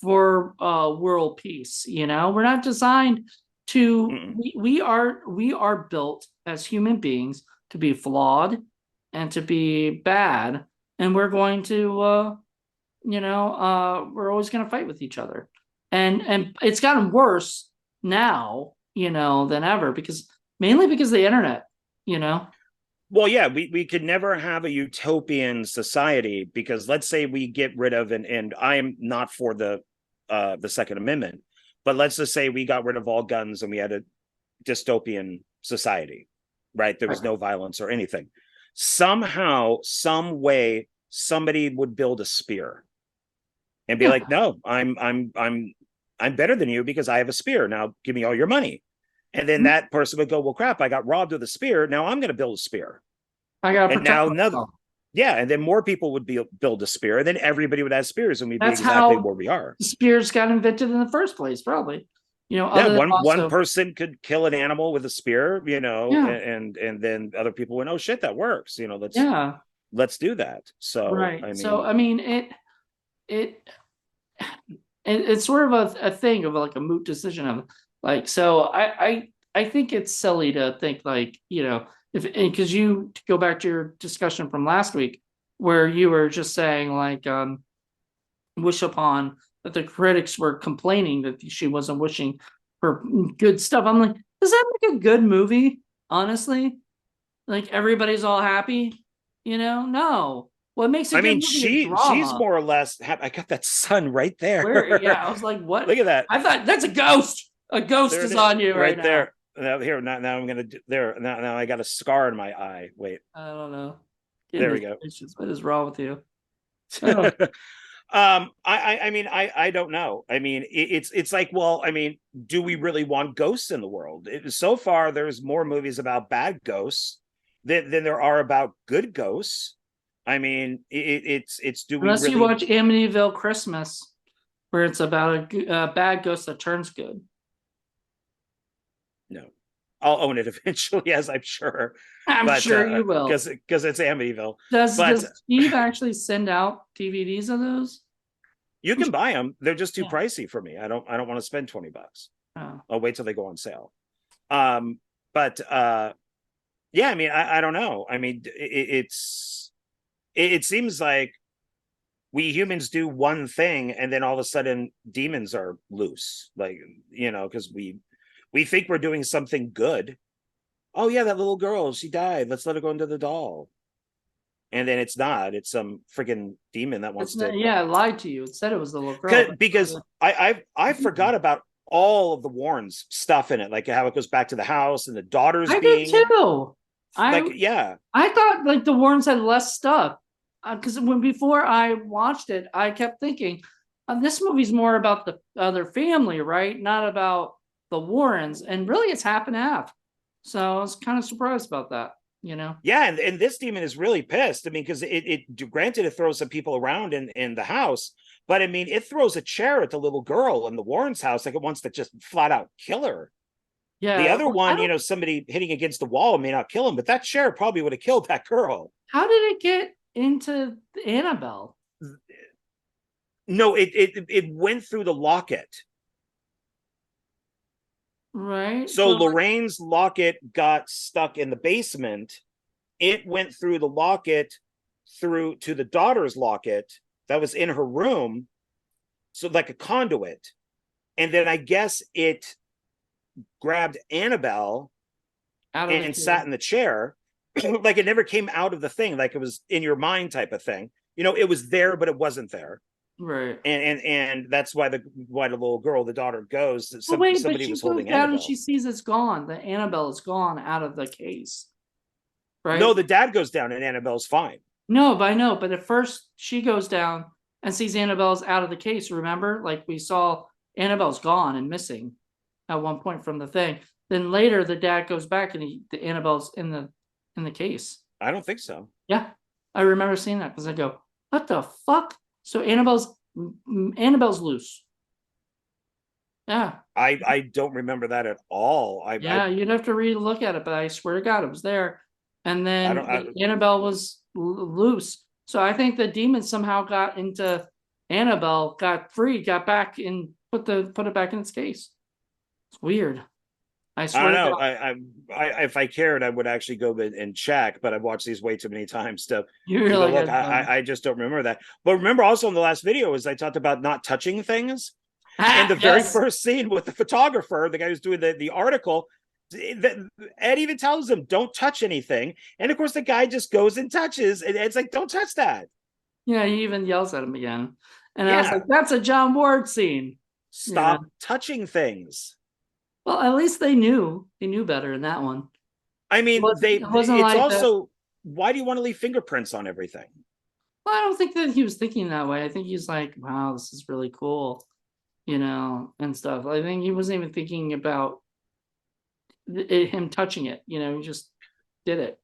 S1: for world peace, We're not designed to
S2: mm-mm.
S1: we are built as human beings to be flawed and to be bad, and we're going to we're always going to fight with each other. And it's gotten worse now, than ever, because mainly because of the internet, you know.
S2: Well, yeah, we could never have a utopian society because let's say we get rid of, and I am not for the Second Amendment, but let's just say we got rid of all guns and we had a dystopian society, right? There was no violence or anything. Somehow, some way, somebody would build a spear and be
S1: Yeah,
S2: like, "No, I'm better than you because I have a spear. Now give me all your money." And then that person would go, "Well, crap, I got robbed of the spear. Now I'm going to build a spear."
S1: I gotta
S2: And
S1: protect
S2: now another,
S1: myself.
S2: yeah, and then more people would build a spear, and then everybody would have spears, and we'd be
S1: That's
S2: exactly
S1: how
S2: where we are.
S1: spears got invented in the first place, probably.
S2: Yeah,
S1: Other than
S2: one
S1: also,
S2: person could kill an animal with a spear,
S1: yeah,
S2: and then other people went, "Oh shit, that works."
S1: yeah,
S2: Let's do that. So
S1: right.
S2: I
S1: So
S2: mean,
S1: I mean, it, it's sort of a thing of like a moot decision of, like, so I think it's silly to think, like, if, because you, to go back to your discussion from last week where you were just saying, like, wish upon, that the critics were complaining that she wasn't wishing for good stuff. I'm like, does that make a good movie? Honestly, like, everybody's all happy, No. What makes a
S2: I
S1: good
S2: mean,
S1: movie is
S2: she's
S1: drama.
S2: more or less. I got that sun right there.
S1: Where? Yeah, I was like, what?
S2: Look at that.
S1: I thought that's a ghost. A ghost
S2: There it
S1: is
S2: is,
S1: on you right
S2: right
S1: now.
S2: there. Now here, now I'm gonna do there. Now I got a scar in my eye. Wait,
S1: I don't know.
S2: there
S1: Goodness
S2: we go.
S1: gracious, what is wrong with you? Oh,
S2: I mean, I don't know. I mean, it's like, well, I mean, do we really want ghosts in the world? So far, there's more movies about bad ghosts than there are about good ghosts. I mean, it's do we
S1: unless you
S2: really?
S1: watch Amityville Christmas, where it's about a bad ghost that turns good.
S2: No, I'll own it eventually, as I'm sure,
S1: I'm
S2: but
S1: sure you will.
S2: because it's Amityville.
S1: Does
S2: But
S1: Steve actually send out DVDs of those?
S2: you can buy them. They're just too
S1: Yeah.
S2: pricey for me. I don't want to spend $20.
S1: Oh.
S2: I'll wait till they go on sale. But yeah, I mean, I don't know. I mean, it seems like we humans do one thing and then all of a sudden demons are loose, like, because we think we're doing something good. Oh yeah, that little girl, she died, let's let her go into the doll. And then it's not, it's some freaking demon that
S1: It's
S2: wants
S1: not,
S2: to,
S1: yeah, it lied to you. It said it was the little girl.
S2: because I forgot about all of the Warrens stuff in it, like how it goes back to the house and the daughters
S1: I did
S2: being
S1: too. I
S2: like, yeah.
S1: I thought like the Warrens had less stuff because when before I watched it, I kept thinking this movie's more about the other family, right? Not about the Warrens, and really, it's half and half. So I was kind of surprised about that.
S2: Yeah, and this demon is really pissed. I mean, because it granted it throws some people around in the house, but I mean, it throws a chair at the little girl in the Warren's house, like it wants to just flat out kill her. The
S1: Yeah,
S2: other
S1: I
S2: one,
S1: don't.
S2: somebody hitting against the wall may not kill him, but that chair probably would have killed that girl.
S1: How did it get into Annabelle?
S2: No, it went through the locket.
S1: Right.
S2: So
S1: So like,
S2: Lorraine's locket got stuck in the basement. It went through the locket through to the daughter's locket that was in her room, so like a conduit. And then I guess it grabbed Annabelle
S1: out of the
S2: and sat in the chair. Like it never came out of the thing, like it was in your mind type of thing. It was there, but it wasn't there.
S1: right.
S2: And that's why the little girl, the daughter, goes.
S1: But wait, but
S2: Somebody
S1: she
S2: was
S1: goes
S2: holding
S1: down and she
S2: Annabelle.
S1: sees it's gone. The Annabelle is gone out of the case,
S2: No,
S1: right?
S2: the dad goes down and Annabelle's fine.
S1: No, but I know. But at first, she goes down and sees Annabelle's out of the case. Remember, like we saw, Annabelle's gone and missing at one point from the thing. Then later, the dad goes back and the Annabelle's in the case.
S2: I don't think so.
S1: Yeah, I remember seeing that because I go, "What the fuck?" So Annabelle's loose. Yeah,
S2: I don't remember that at all.
S1: yeah. You'd have to look at it, but I swear to God, it was there. And
S2: I
S1: then
S2: don't I,
S1: Annabelle was loose. So I think the demon somehow got into Annabelle, got free, got back and put it back in its case. It's weird. I
S2: I
S1: swear
S2: don't
S1: to
S2: know.
S1: God.
S2: If I cared, I would actually go and check. But I've watched these way too many times
S1: You're
S2: to go
S1: like,
S2: look. I just don't remember that. But remember also in the last video is I talked about not touching things. In the very
S1: yes.
S2: first scene with the photographer, the guy who's doing the article, Ed even tells him, "Don't touch anything." And of course, the guy just goes and touches, and it's like, "Don't touch that."
S1: Yeah, he even yells at him again. And I was like,
S2: Yeah,
S1: that's a John Ward scene. Yeah.
S2: stop touching things.
S1: Well, at least they knew. They knew better in that one.
S2: I
S1: It
S2: mean,
S1: wasn't, it wasn't
S2: It's
S1: like that.
S2: also, why do you want to leave fingerprints on everything?
S1: Well, I don't think that he was thinking that way. I think he's like, wow, this is really cool, and stuff. I think he wasn't even thinking about him touching it. He just did it.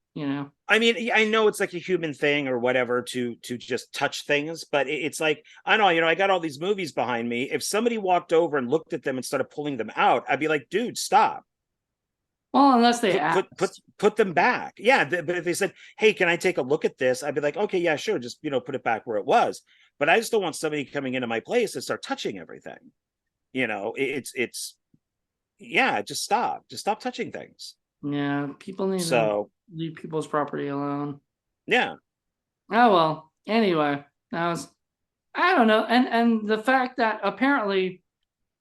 S2: I mean, I know it's like a human thing or whatever to just touch things, but it's like, I don't know, I got all these movies behind me. If somebody walked over and looked at them and started pulling them out, I'd be like, dude, stop.
S1: Well, unless they
S2: Put them back. Yeah, but if they said, "Hey, can I take a look at this?" I'd be like, "Okay, yeah, sure. Just put it back where it was." But I just don't want somebody coming into my place and start touching everything. It's yeah, just stop touching things.
S1: Yeah, people need to
S2: So
S1: leave people's property alone.
S2: yeah,
S1: Oh well. Anyway, that was, I don't know, and the fact that apparently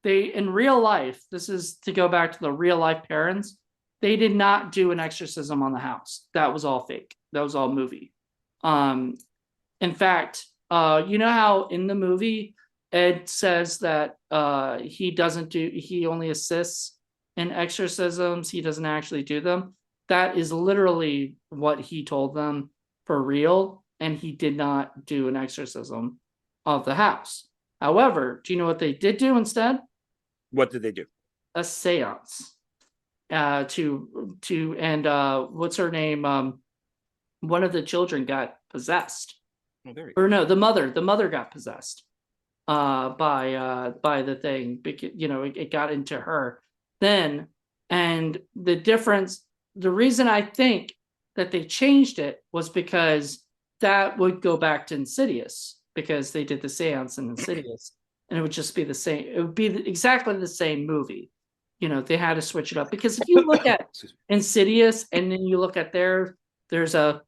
S1: they in real life, this is to go back to the real life parents, they did not do an exorcism on the house. That was all fake. That was all movie. Um, in fact, you know how in the movie Ed says that he only assists in exorcisms, he doesn't actually do them. That is literally what he told them for real, and he did not do an exorcism of the house. However, do you know what they did do instead?
S2: what did they do?
S1: A seance. And what's her name? One of the children got possessed.
S2: Oh, there we
S1: Or
S2: go.
S1: no, the mother got possessed by the thing, because it got into her then. And the reason I think that they changed it was because that would go back to Insidious, because they did the seance in Insidious, and it would just be the same. It would be exactly the same movie. they had to switch it up, because if you look at Insidious and then you look at there's a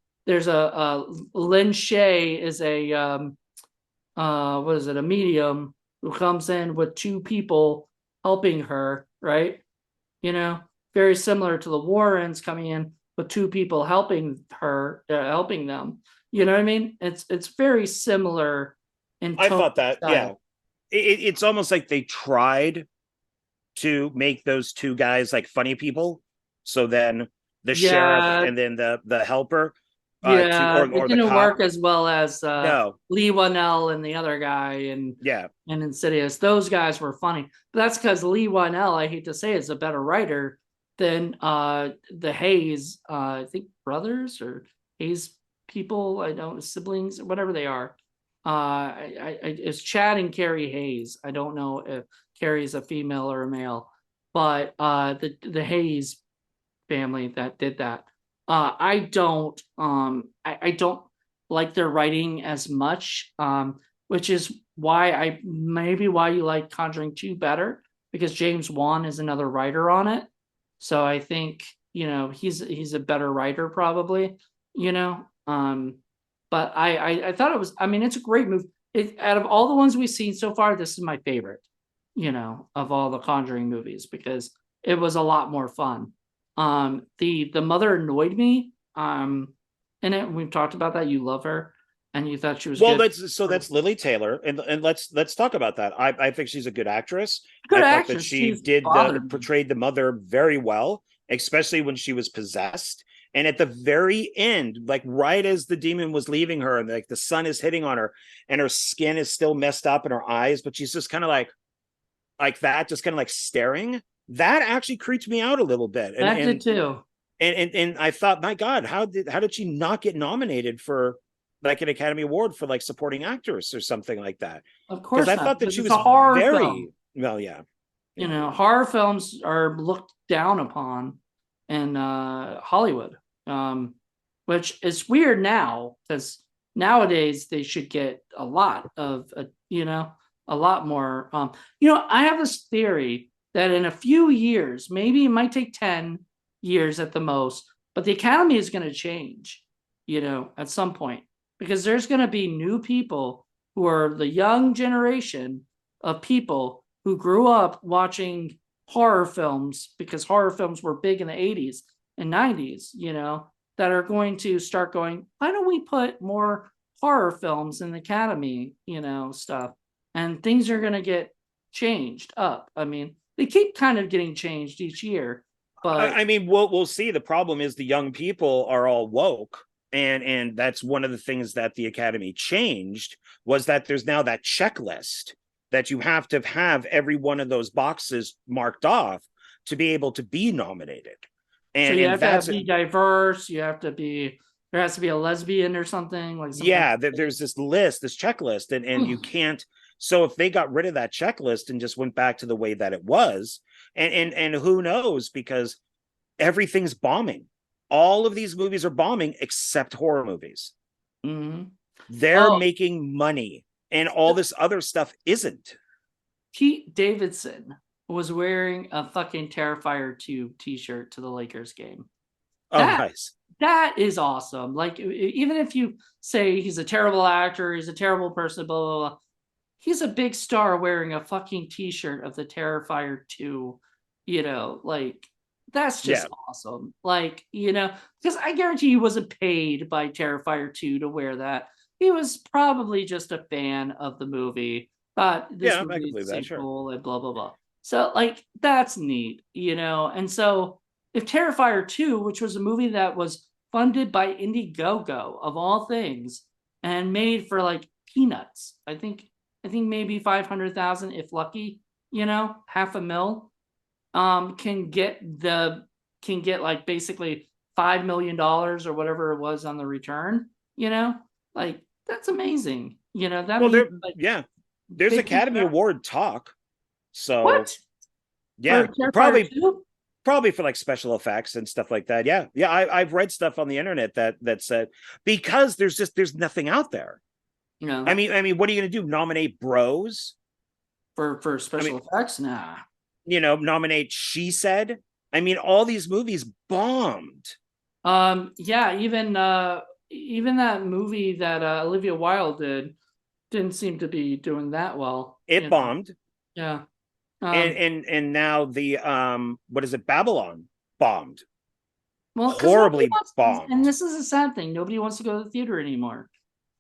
S1: Lin Shay is a what is it, a medium who comes in with two people helping her, right? Very similar to the Warrens coming in with two people helping her, helping them. You know what I mean? It's very similar in
S2: I
S1: tone
S2: thought
S1: and
S2: that, yeah.
S1: style.
S2: It's almost like they tried to make those two guys like funny people. So then the sheriff
S1: Yeah,
S2: and then the helper, to
S1: yeah, it
S2: or the
S1: didn't
S2: cop.
S1: work as well as
S2: No,
S1: Lee Wanell and the other guy
S2: yeah.
S1: and Insidious. Those guys were funny, but that's because Lee Wanell, I hate to say, is a better writer than the Hayes. I think brothers or Hayes people. I don't siblings, whatever they are. It's Chad and Carrie Hayes. I don't know if Carrie's a female or a male, but the Hayes family that did that. I don't like their writing as much, which is why you like Conjuring 2 better, because James Wan is another writer on it. So I think, he's a better writer probably, you know. But I thought it was, I mean, it's a great movie. Out of all the ones we've seen so far, this is my favorite, of all the Conjuring movies, because it was a lot more fun. The mother annoyed me. In it, we've talked about that. You love her, and you thought she was
S2: Well,
S1: good.
S2: that's Lily Taylor, and let's talk about that. I think she's a good actress.
S1: Good
S2: I thought that
S1: actress.
S2: she
S1: She's
S2: did the
S1: bothered me.
S2: portrayed the mother very well, especially when she was possessed. And at the very end, like right as the demon was leaving her, and like the sun is hitting on her, and her skin is still messed up in her eyes, but she's just kind of like that, just kind of like staring. That actually creeped me out a little bit,
S1: That did too.
S2: and I thought, my God, how did she not get nominated for like an Academy Award for like supporting actress or something like that?
S1: Of
S2: Because
S1: course
S2: I
S1: not,
S2: thought that
S1: because
S2: she
S1: it's a
S2: was
S1: horror film.
S2: very well, yeah, yeah.
S1: Horror films are looked down upon in Hollywood, which is weird now, because nowadays they should get a lot of, a lot more. I have this theory that in a few years, maybe it might take 10 years at the most, but the Academy is going to change, at some point, because there's going to be new people who are the young generation of people who grew up watching horror films, because horror films were big in the 80s and 90s, that are going to start going, why don't we put more horror films in the Academy, stuff? And things are going to get changed up. I mean, they keep kind of getting changed each year, but
S2: I mean, we'll see. The problem is the young people are all woke, and that's one of the things that the Academy changed, was that there's now that checklist that you have to have every one of those boxes marked off to be able to be nominated.
S1: so
S2: And
S1: you
S2: and
S1: have to
S2: that's
S1: be diverse. There has to be a lesbian or something, like some kind
S2: yeah, there's this list, this checklist, and
S1: of.
S2: you can't. So if they got rid of that checklist and just went back to the way that it was, and who knows, because everything's bombing. All of these movies are bombing except horror movies.
S1: Mhm.
S2: They're
S1: Oh,
S2: making money, and all this other stuff isn't.
S1: Pete Davidson was wearing a fucking Terrifier 2 t-shirt to the Lakers game.
S2: Oh,
S1: That
S2: nice.
S1: that is awesome. Like, even if you say he's a terrible actor, he's a terrible person, blah blah blah, he's a big star wearing a fucking t-shirt of the Terrifier 2, like, that's just
S2: Yeah.
S1: awesome. Like, because I guarantee he wasn't paid by Terrifier 2 to wear that. He was probably just a fan of the movie, thought this
S2: Yeah, I
S1: movie
S2: can believe that.
S1: seemed
S2: Sure.
S1: cool and blah blah blah. So, like, that's neat, and so if Terrifier 2, which was a movie that was funded by Indiegogo of all things and made for like peanuts, I think maybe 500,000 if lucky, half a mil, can get like basically $5 million or whatever it was on the return, like, that's amazing. That
S2: Well,
S1: means like
S2: yeah, there's
S1: big
S2: Academy
S1: picture.
S2: Award talk. So
S1: What, for
S2: yeah,
S1: Terrifier 2?
S2: probably for like special effects and stuff like that. Yeah, yeah. I've read stuff on the internet that said, because there's nothing out there.
S1: No,
S2: I mean, what are you gonna do? Nominate bros?
S1: for
S2: I mean,
S1: special effects? Nah.
S2: nominate She Said. I mean, all these movies bombed.
S1: Yeah, even that movie that Olivia Wilde didn't seem to be doing that well,
S2: It bombed.
S1: Yeah.
S2: And
S1: Um,
S2: and now the what is it, Babylon bombed.
S1: well, because nobody
S2: Horribly
S1: wants, and
S2: bombed.
S1: this is a sad thing. Nobody wants to go to the theater anymore,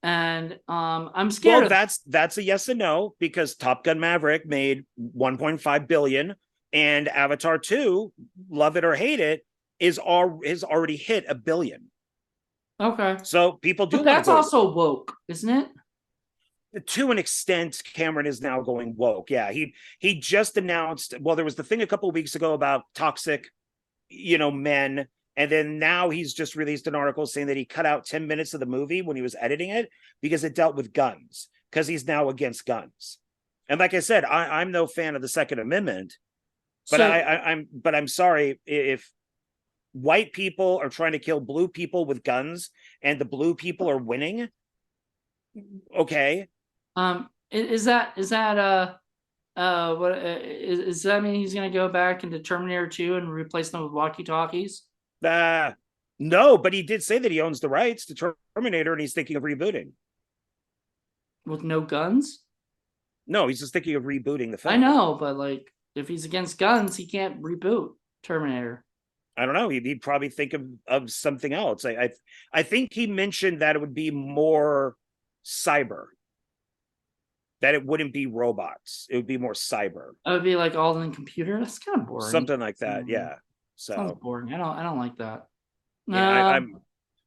S1: and I'm
S2: Well,
S1: scared of.
S2: that's a yes and no, because Top Gun Maverick made 1.5 billion, and Avatar 2, love it or hate it, has already hit a billion.
S1: Okay,
S2: So people do
S1: but
S2: want to
S1: that's
S2: go
S1: also woke, isn't it?
S2: to an extent. Cameron is now going woke. Yeah, he just announced, well, there was the thing a couple of weeks ago about toxic, men, and then now he's just released an article saying that he cut out 10 minutes of the movie when he was editing it because it dealt with guns, because he's now against guns. And like I said, I'm no fan of the Second Amendment, but
S1: So
S2: I'm sorry if white people are trying to kill blue people with guns and the blue people are winning. Okay.
S1: is that what is that mean he's gonna go back into Terminator 2 and replace them with walkie talkies
S2: uh no, but he did say that he owns the rights to Terminator and he's thinking of rebooting.
S1: with no guns?
S2: No, he's just thinking of rebooting the
S1: I
S2: film.
S1: know, but like if he's against guns, he can't reboot Terminator.
S2: I don't know. He'd probably think of something else. I think he mentioned that it would be more cyber, that it wouldn't be robots. It would be more cyber,
S1: That would be like all in the computer. That's kind of boring.
S2: something like that. Yeah.
S1: Sounds
S2: So
S1: boring. I don't like that.
S2: yeah,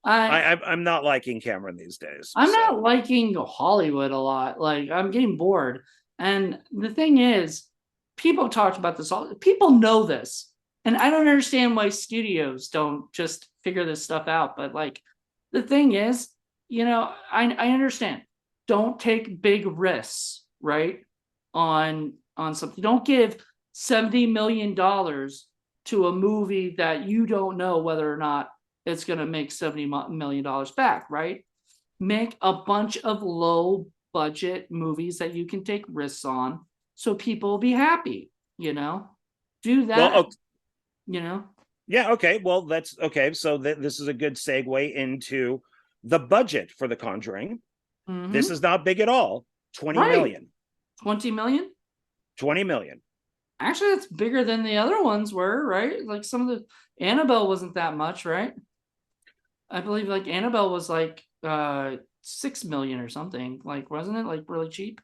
S1: I
S2: I'm not liking Cameron these days.
S1: I'm
S2: So
S1: not liking Hollywood a lot. Like I'm getting bored. And the thing is, people talked about this all. People know this, and I don't understand why studios don't just figure this stuff out. But like, the thing is, I understand. Don't take big risks, right? On something. Don't give $70 million to a movie that you don't know whether or not it's going to make $70 million back, right? Make a bunch of low budget movies that you can take risks on so people will be happy, do
S2: well,
S1: that, you know
S2: yeah, okay. Well, that's okay. So this is a good segue into the budget for The Conjuring. This
S1: mm-hmm.
S2: is not big at all. 20
S1: Right.
S2: million.
S1: 20 million.
S2: 20 million.
S1: Actually, that's bigger than the other ones were, right? Like some of the Annabelle wasn't that much, right? I believe like Annabelle was like 6 million or something, like wasn't it like really cheap?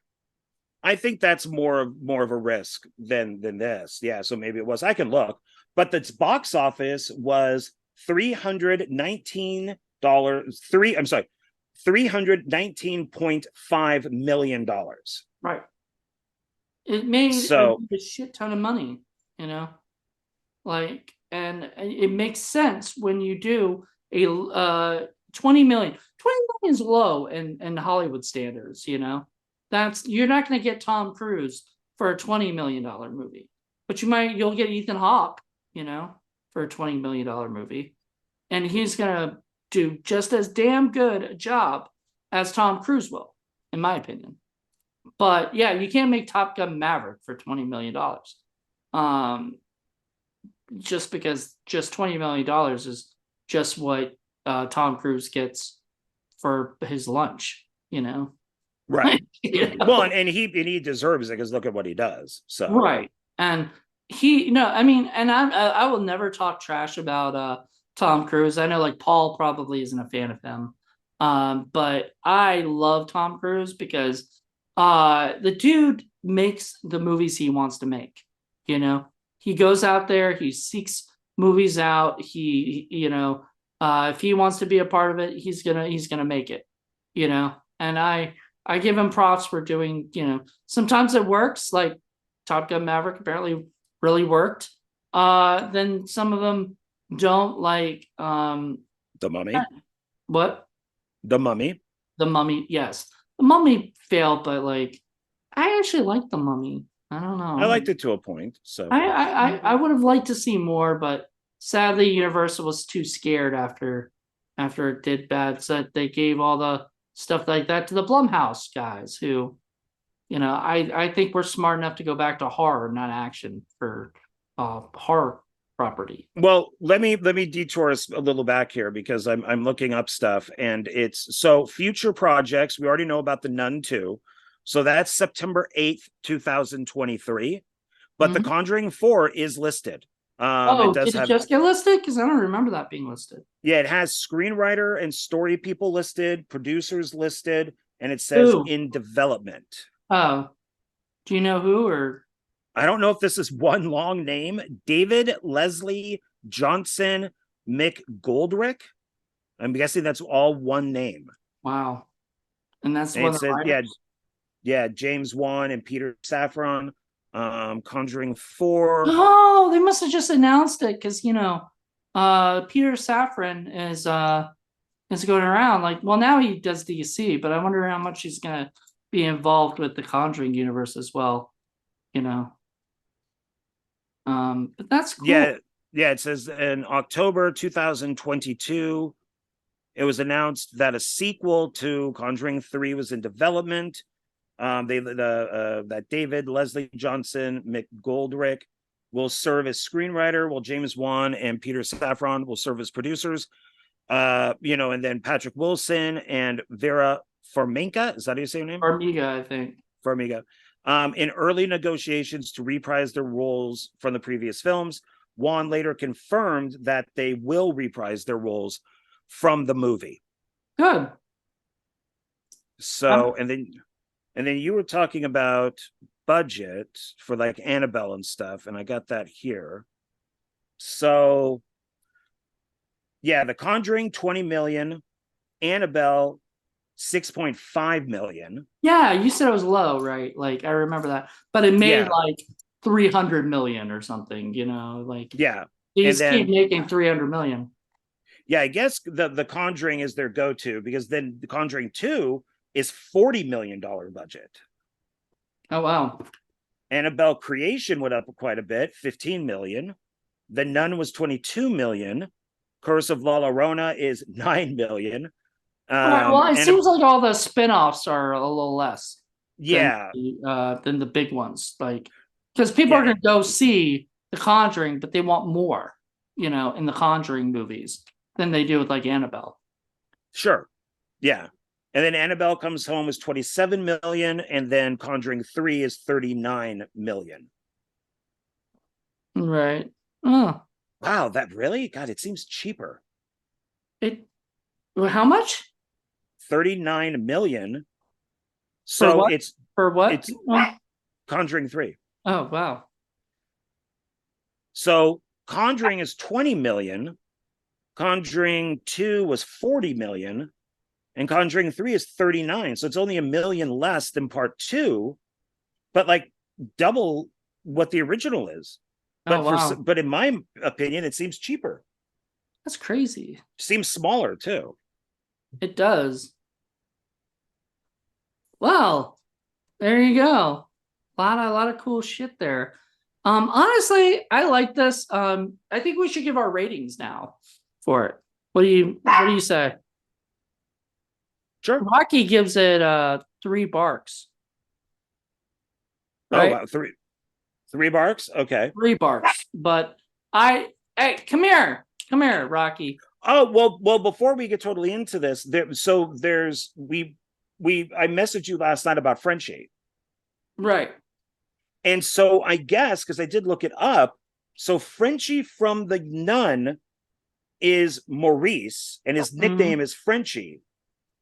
S2: I think that's more of a risk than this. Yeah, so maybe it was. I can look, but the box office was $319. I'm sorry, $319.5 million.
S1: Right. It made
S2: So
S1: a shit ton of money, you know like, and it makes sense when you do a 20 million. 20 million is low in Hollywood standards. That's, you're not going to get Tom Cruise for a $20 million movie, but you'll get Ethan Hawke, for a $20 million movie, and he's going to do just as damn good a job as Tom Cruise will, in my opinion. But yeah, you can't make Top Gun Maverick for $20 million. Just because just $20 million is just what Tom Cruise gets for his lunch,
S2: right.
S1: You
S2: Well,
S1: know?
S2: and he deserves it because look at what he does. So
S1: Right. And he, no, I mean, and I will never talk trash about Tom Cruise. I know like Paul probably isn't a fan of him. But I love Tom Cruise because the dude makes the movies he wants to make, you know. He goes out there, he seeks movies out, if he wants to be a part of it, he's gonna make it, And I give him props for doing, sometimes it works, like Top Gun Maverick apparently really worked. Then some of them don't, like
S2: The Mummy.
S1: what?
S2: The Mummy.
S1: The Mummy, yes. The Mummy failed, but like I actually like The Mummy. I don't
S2: I
S1: know.
S2: liked it to a point. So
S1: I would have liked to see more, but sadly Universal was too scared after it did bad, so they gave all the stuff like that to the Blumhouse guys who I think we're smart enough to go back to horror, not action, for horror property.
S2: Well, let me detour us a little back here because I'm looking up stuff, and it's so future projects. We already know about the Nun 2. So that's September 8th, 2023. But the
S1: Mhm.
S2: Conjuring 4 is listed. It
S1: Oh,
S2: does
S1: did it
S2: have,
S1: just get listed? Because I don't remember that being listed.
S2: yeah, it has screenwriter and story people listed, producers listed, and it says
S1: Ooh.
S2: in development.
S1: Oh, do you know who or?
S2: I don't know if this is one long name. David Leslie Johnson McGoldrick. I'm guessing that's all one name.
S1: Wow. And that's
S2: And
S1: one
S2: it
S1: of the
S2: says, yeah,
S1: writers?
S2: yeah, James Wan and Peter Safran, Conjuring 4.
S1: Oh, they must have just announced it because Peter Safran is going around like, well, now he does DC, but I wonder how much he's gonna be involved with the Conjuring universe as well, you know. But that's
S2: Yeah,
S1: cool.
S2: yeah, it says in October 2022, it was announced that a sequel to Conjuring 3 was in development. That David Leslie Johnson McGoldrick will serve as screenwriter, while James Wan and Peter Safran will serve as producers. And then Patrick Wilson and Vera Farmiga, is that how you say her name?
S1: Armiga, I think.
S2: Farmiga. In early negotiations to reprise their roles from the previous films, Wan later confirmed that they will reprise their roles from the movie.
S1: Good.
S2: So, and then you were talking about budget for like Annabelle and stuff, and I got that here. So, yeah, The Conjuring 20 million, Annabelle 6.5 million.
S1: Yeah, you said it was low, right? Like I remember that, but it made
S2: Yeah,
S1: like 300 million or something. Like
S2: yeah.
S1: they
S2: And
S1: just keep
S2: then
S1: making 300 million.
S2: yeah, I guess the Conjuring is their go-to because then The Conjuring 2 is $40 million budget.
S1: Oh wow.
S2: Annabelle Creation went up quite a bit, 15 million. The Nun was 22 million. Curse of La Llorona is 9 million.
S1: All right. Well, it
S2: And
S1: seems like all the spin-offs are a little less
S2: yeah,
S1: than the big ones. Like because people are
S2: yeah,
S1: gonna go see The Conjuring, but they want more, in the Conjuring movies than they do with like Annabelle.
S2: sure. Yeah. And then Annabelle Comes Home is 27 million, and then Conjuring 3 is 39 million.
S1: Right. Oh,
S2: Wow, that really? God, it seems cheaper.
S1: it. How much
S2: 39 million.
S1: for
S2: So
S1: what?
S2: it's
S1: For what?
S2: it's Conjuring 3.
S1: Oh wow.
S2: So Conjuring is 20 million. Conjuring 2 was 40 million. And Conjuring 3 is 39. So it's only a million less than part 2, but like double what the original is.
S1: Oh
S2: But
S1: wow.
S2: but in my opinion, it seems cheaper.
S1: That's crazy.
S2: Seems smaller too.
S1: It does. Well, there you go. A lot of cool shit there. Honestly, I like this. I think we should give our ratings now for it. What do you say?
S2: Sure.
S1: Rocky gives it 3 barks,
S2: Oh
S1: right?
S2: wow, three barks. Okay.
S1: 3 barks. But hey, come here, Rocky.
S2: Oh well. Before we get totally into this, there's I messaged you last night about Frenchie,
S1: Right.
S2: and so I guess because I did look it up, so Frenchie from the Nun is Maurice, and his
S1: Mhm.
S2: nickname is Frenchie.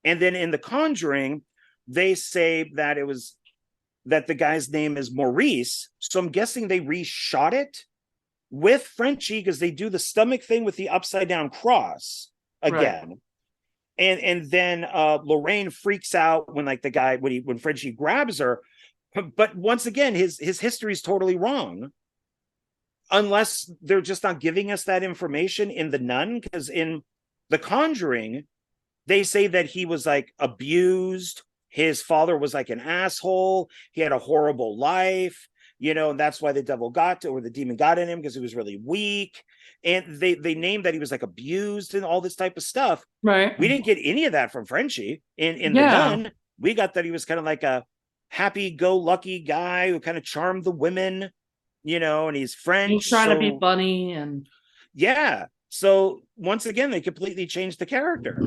S2: And then in The Conjuring, they say that the guy's name is Maurice. So I'm guessing they reshot it with Frenchie because they do the stomach thing with the upside down cross
S1: Right.
S2: again. And then Lorraine freaks out when like the guy when Frenchie grabs her. But once again, his history is totally wrong. Unless they're just not giving us that information in the Nun, because in The Conjuring, they say that he was like abused. His father was like an asshole. He had a horrible life, and that's why the devil or the demon got in him because he was really weak. And they named that he was like abused and all this type of stuff.
S1: Right.
S2: We didn't get any of that from Frenchie in the
S1: Yeah.
S2: Nun. We got that he was kind of like a happy-go-lucky guy who kind of charmed the women, and he's
S1: He was
S2: French.
S1: trying to be
S2: So
S1: funny, and
S2: yeah. So once again, they completely changed the character.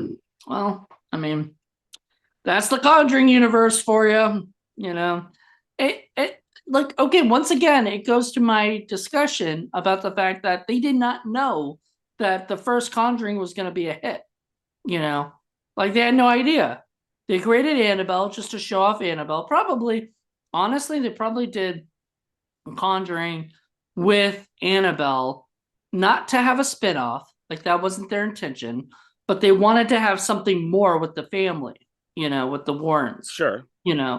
S1: well, I mean, that's the Conjuring universe for you. You know, it like okay. Once again, it goes to my discussion about the fact that they did not know that the first Conjuring was going to be a hit. You know, like they had no idea. They created Annabelle just to show off Annabelle. Probably, honestly, they probably did Conjuring with Annabelle, not to have a spinoff, like that wasn't their intention, but they wanted to have something more with the family, with the Warrens,
S2: Sure.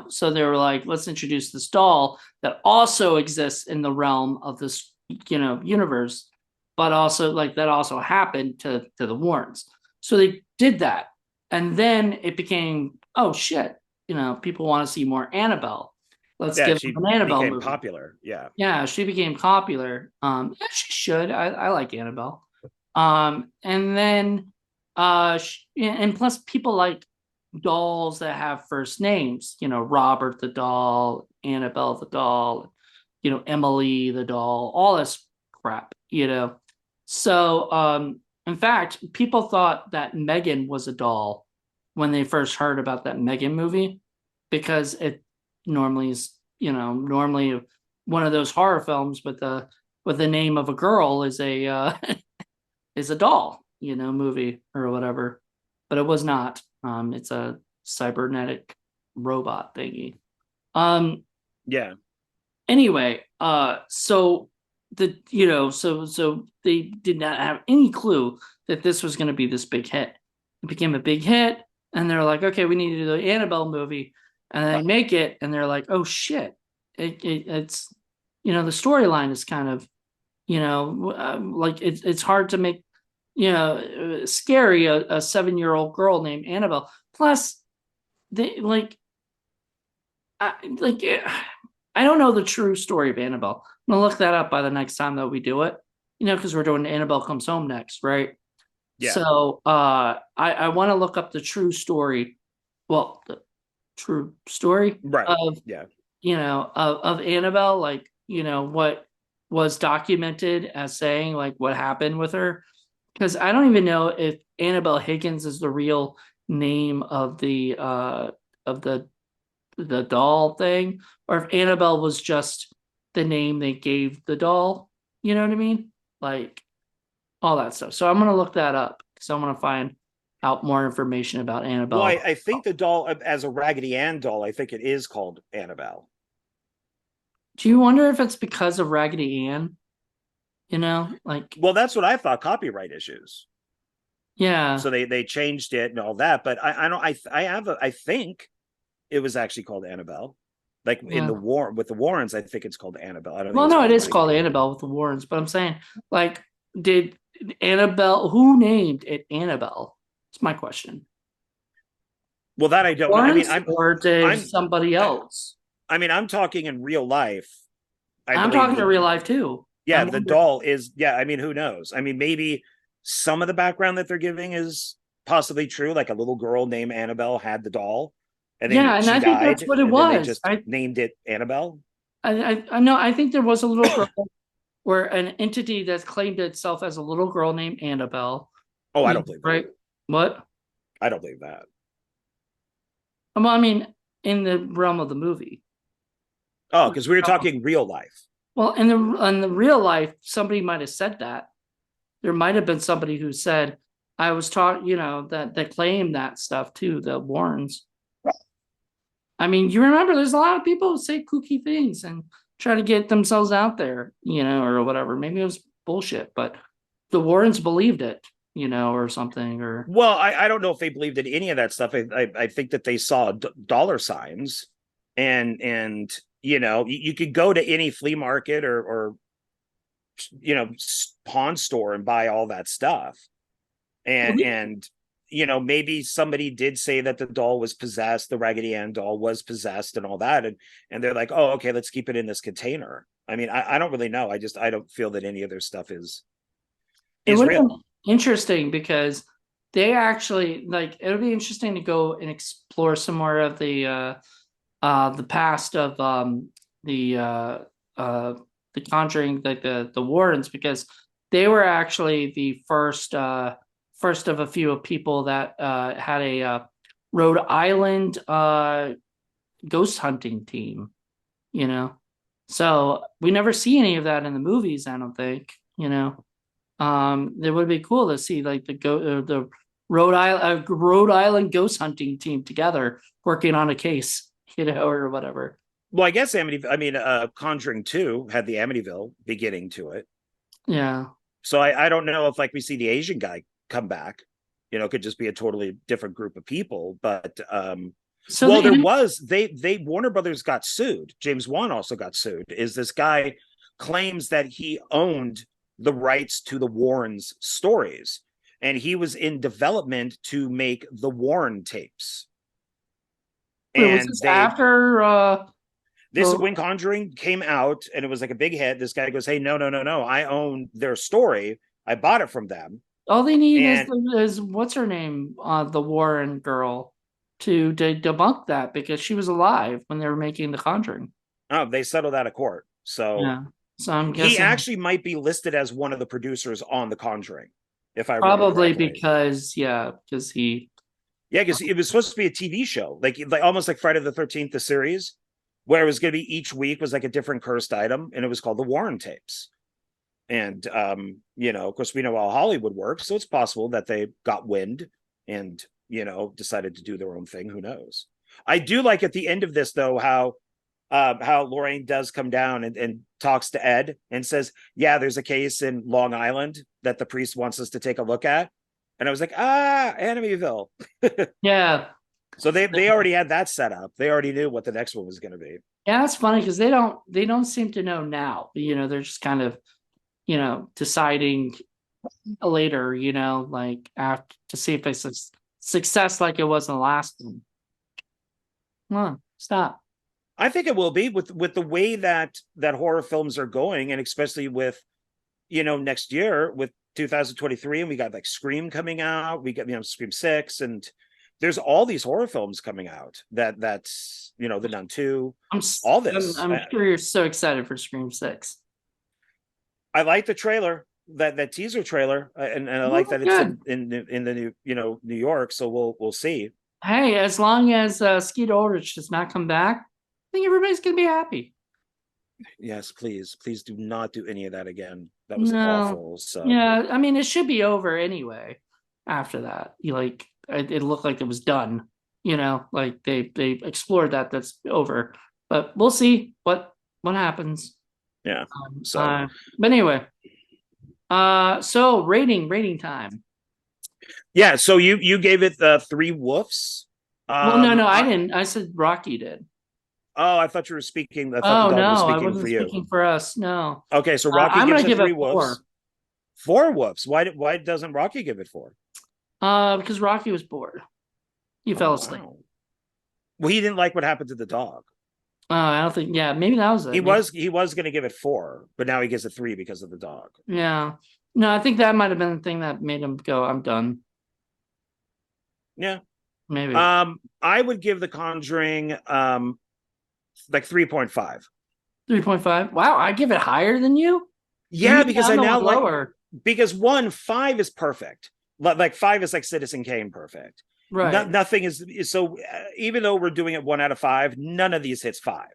S1: So they were like, let's introduce this doll that also exists in the realm of this, universe, but also like that also happened to the Warrens. So they did that. And then it became, oh shit, people want to see more Annabelle. Let's
S2: Yeah,
S1: give them
S2: she
S1: an Annabelle
S2: became
S1: movie.
S2: popular. Yeah.
S1: Yeah, she became popular. Yeah, she should. I like Annabelle. And then and plus people like dolls that have first names, Robert the doll, Annabelle the doll, Emily the doll, all this crap. So in fact, people thought that Megan was a doll when they first heard about that Megan movie because it normally is, normally one of those horror films with the name of a girl is a is a doll, movie or whatever. But it was not. It's a cybernetic robot thingy.
S2: Yeah.
S1: Anyway, so so they did not have any clue that this was going to be this big hit. It became a big hit, and they're like, okay, we need to do the Annabelle movie, and they make it, and they're like, oh shit, it's the storyline is kind of like it's hard to make scary a 7-year-old girl named Annabelle. Plus, they I, like I don't know the true story of Annabelle. I'm gonna look that up by the next time that we do it. Because we're doing Annabelle Comes Home next, right?
S2: Yeah.
S1: So I want to look up the true story. Well, the true story
S2: Right.
S1: of
S2: Yeah.
S1: of Annabelle, like what was documented as saying like what happened with her. Because I don't even know if Annabelle Higgins is the real name of of the doll thing, or if Annabelle was just the name they gave the doll. You know what I mean? Like all that stuff. So I'm gonna look that up because I want to find out more information about
S2: Well,
S1: Annabelle.
S2: I think the doll, as a Raggedy Ann doll, I think it is called Annabelle.
S1: Do you wonder if it's because of Raggedy Ann? Like
S2: Well, that's what I thought. Copyright issues.
S1: yeah,
S2: So they changed it and all that. But I don't. I think it was actually called Annabelle. Like in
S1: yeah.
S2: the war with the Warrens, I think it's called Annabelle. I don't think
S1: Well,
S2: it's
S1: no, it
S2: called
S1: is called
S2: Raggedy Ann.
S1: Annabelle with the Warrens, but I'm saying like, did Annabelle? Who named it Annabelle? It's my question.
S2: Well, that I don't know. I mean,
S1: Warrens or did
S2: I'm,
S1: somebody
S2: I,
S1: else?
S2: I mean, I'm talking in real life. I
S1: I'm
S2: believe
S1: talking to real life too.
S2: yeah,
S1: I'm
S2: the
S1: wondering.
S2: doll is, yeah. I mean, who knows? I mean, maybe some of the background that they're giving is possibly true. Like a little girl named Annabelle had the doll, and then
S1: Yeah, and
S2: she
S1: I think that's
S2: died,
S1: what it
S2: and then they
S1: was.
S2: just named it Annabelle.
S1: I know. I think there was a little girl where an entity that claimed itself as a little girl named Annabelle.
S2: Oh, I don't believe that.
S1: Right? What?
S2: I don't believe that.
S1: Well, I mean, in the realm of the movie.
S2: Oh, because we were talking real life.
S1: Well, in the real life, somebody might have said that. There might have been somebody who said, "I was taught," that claimed that stuff too. The Warrens. I mean, you remember, there's a lot of people who say kooky things and try to get themselves out there, or whatever. Maybe it was bullshit, but the Warrens believed it, or something, or
S2: Well, I don't know if they believed in any of that stuff. I think that they saw dollar signs, and you could go to any flea market or pawn store and buy all that stuff, and maybe somebody did say that the doll was possessed, the Raggedy Ann doll was possessed and all that, and they're like, oh, okay, let's keep it in this container. I mean, I don't really know. I don't feel that any of their stuff
S1: it
S2: is
S1: would have
S2: real.
S1: been interesting because they actually like it would be interesting to go and explore some more of the the past of the uh uh the Conjuring, like the Wardens, because they were actually the first of a few people that had a Rhode Island ghost hunting team, you know. So we never see any of that in the movies, I don't think, you know. It would be cool to see like the Rhode Island ghost hunting team together working on a case, you know, or whatever.
S2: Well, I guess Conjuring 2 had the Amityville beginning to it.
S1: Yeah.
S2: So I don't know if like we see the Asian guy come back, it could just be a totally different group of people. But
S1: So
S2: well,
S1: the
S2: there was they Warner Brothers got sued. James Wan also got sued. Is this guy claims that he owned the rights to the Warrens stories, and he was in development to make the Warren tapes.
S1: wait, was
S2: And
S1: this after
S2: this is
S1: the
S2: when Conjuring came out, and it was like a big hit. This guy goes, "Hey, no, no, no, no! I own their story. I bought it from them."
S1: all they need
S2: And
S1: is what's her name, the Warren girl, to debunk that because she was alive when they were making The Conjuring.
S2: oh, they settled out of court. So
S1: Yeah. So I'm
S2: he
S1: guessing
S2: actually might be listed as one of the producers on The Conjuring, if I remember
S1: probably
S2: correctly.
S1: because yeah, because he
S2: Yeah, because it was supposed to be a TV show, like almost like Friday the 13th, the series, where it was going to be each week was like a different cursed item, and it was called the Warren tapes. And of course, we know how Hollywood works, so it's possible that they got wind and decided to do their own thing. Who knows? I do like at the end of this though how Lorraine does come down and talks to Ed and says, "Yeah, there's a case in Long Island that the priest wants us to take a look at." And I was like, Amityville.
S1: yeah.
S2: So they already had that set up. They already knew what the next one was going to be.
S1: Yeah, it's funny because they don't seem to know now. You know, they're just kind of, you know, deciding later, you know, like after to see if it's a success like it was in the last one. Come on, stop.
S2: I think it will be with the way that horror films are going, and especially with next year with 2023, and we got like Scream coming out. We got Scream 6, and there's all these horror films coming out that's the Nun 2,
S1: I'm
S2: all this.
S1: I'm sure you're so excited for Scream 6.
S2: I like the trailer, that teaser trailer, and I like that it's
S1: Good.
S2: in the New York. So we'll see.
S1: Hey, as long as Skeet Ulrich does not come back, I think everybody's gonna be happy.
S2: Yes, please do not do any of that again. That was
S1: No,
S2: awful. So
S1: yeah, I mean it should be over anyway. After that, you like it looked like it was done. You know, like they explored that. That's over, but we'll see what happens.
S2: yeah. So
S1: Uh, but anyway, so rating time.
S2: yeah. So you gave it the 3 woofs.
S1: Well, no, I didn't. I said Rocky did.
S2: Oh, I thought you were speaking. I thought the
S1: Oh
S2: dog was
S1: no, I
S2: speaking for
S1: wasn't
S2: you.
S1: speaking for us. No,
S2: Okay, so Rocky
S1: I'm
S2: gives
S1: gonna
S2: it
S1: give
S2: three
S1: it
S2: woofs. 4 woofs. Why doesn't Rocky give it 4?
S1: Because Rocky was bored. He
S2: Oh
S1: fell asleep.
S2: wow. Well, he didn't like what happened to the dog.
S1: I don't think. Yeah, maybe that was it.
S2: He was going to give it 4, but now he gives it 3 because of the dog.
S1: Yeah. No, I think that might have been the thing that made him go, "I'm done."
S2: Yeah.
S1: Maybe
S2: I would give The Conjuring like 3.5.
S1: 3.5. Wow, I give it higher than you.
S2: Yeah, because I
S1: I'm the
S2: now
S1: one
S2: like
S1: lower.
S2: because 5 is perfect. Like 5 is like Citizen Kane perfect.
S1: Right.
S2: Nothing is so. Even though we're doing it 1 out of 5, none of these hits 5.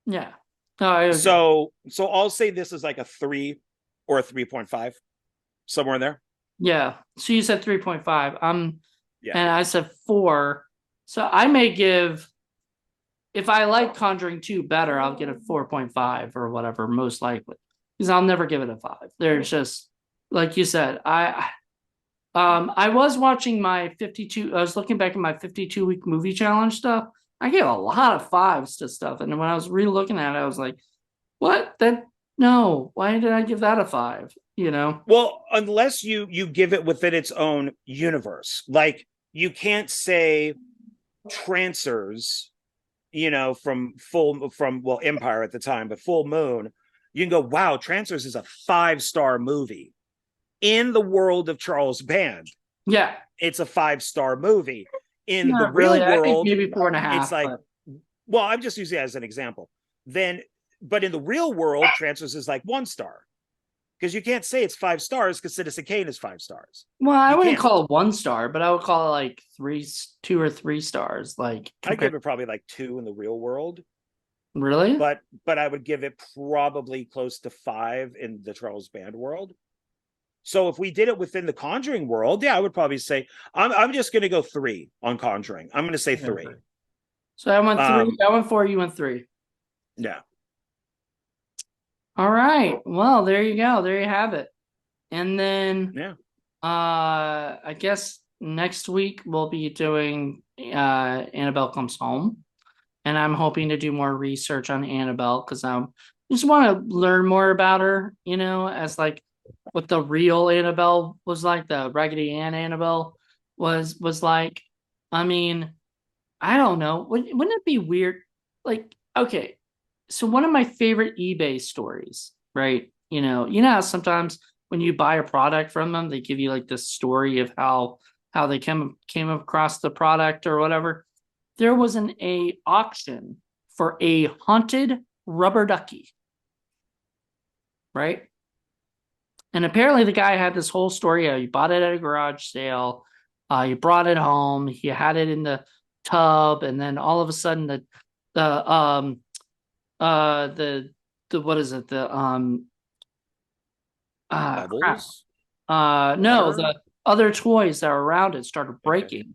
S1: Yeah. No, I agree.
S2: So I'll say this is like a 3 or a 3.5, somewhere in there.
S1: Yeah. So you said 3.5.
S2: Yeah.
S1: And I said 4. So I may give, if I like Conjuring 2 better, I'll get a 4.5 or whatever, most likely. Because I'll never give it a 5. There's just, like you said, I was watching my 52, I was looking back at my 52-week movie challenge stuff. I gave a lot of 5s to stuff. And when I was re-looking at it, I was like, what? No, why did I give that a 5? You know?
S2: Well, unless you give it within its own universe. Like you can't say Trancers, from Empire at the time, but Full Moon, you can go, wow, Trancers is a 5-star movie. In the world of Charles Band,
S1: Yeah.
S2: it's a 5-star movie. In the
S1: Not
S2: real
S1: really. I think
S2: world,
S1: maybe 4.5.
S2: it's like,
S1: But
S2: well, I'm just using it as an example. Then, but in the real world, transfers is like 1 star because you can't say it's 5 stars because Citizen Kane is 5 stars.
S1: Well, I
S2: You
S1: wouldn't
S2: can't.
S1: call it 1 star, but I would call it like 2 or 3 stars. Like
S2: I give
S1: compared,
S2: it probably like 2 in the real world,
S1: really?
S2: but I would give it probably close to 5 in the Charles Band world. So if we did it within the Conjuring world, yeah, I would probably say I'm just going to go 3 on Conjuring. I'm going to say 3.
S1: So I went three.
S2: Um,
S1: I went 4. You went 3.
S2: yeah,
S1: All right. Well, there you go. There you have it. And then,
S2: yeah.
S1: I guess next week we'll be doing Annabelle Comes Home, and I'm hoping to do more research on Annabelle because I just want to learn more about her. As like what the real Annabelle was like, the Raggedy Ann Annabelle was like. I mean, I don't know. Wouldn't it be weird? Like, okay, so one of my favorite eBay stories, right? How sometimes when you buy a product from them, they give you like this story of how they came across the product or whatever. There was an a auction for a haunted rubber ducky, right? And apparently the guy had this whole story. He bought it at a garage sale. He brought it home. He had it in the tub, and then all of a sudden the the what is it? The crap.
S2: Bubbles,
S1: No,
S2: water.
S1: the other toys that were around it started
S2: Okay.
S1: breaking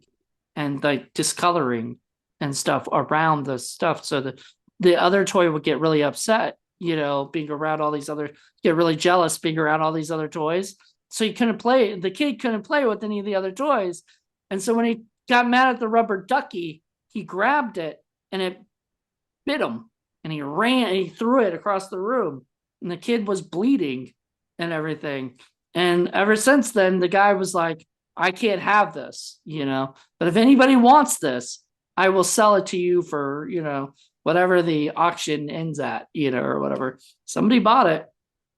S1: and like discoloring and stuff around the stuff. So the other toy would get really upset, being around all these other, get really jealous being around all these other toys. So he couldn't play, the kid couldn't play with any of the other toys. And so when he got mad at the rubber ducky, he grabbed it and it bit him, and he ran and he threw it across the room, and the kid was bleeding and everything. And ever since then, the guy was like, I can't have this, but if anybody wants this, I will sell it to you for, whatever the auction ends at, or whatever. Somebody bought it,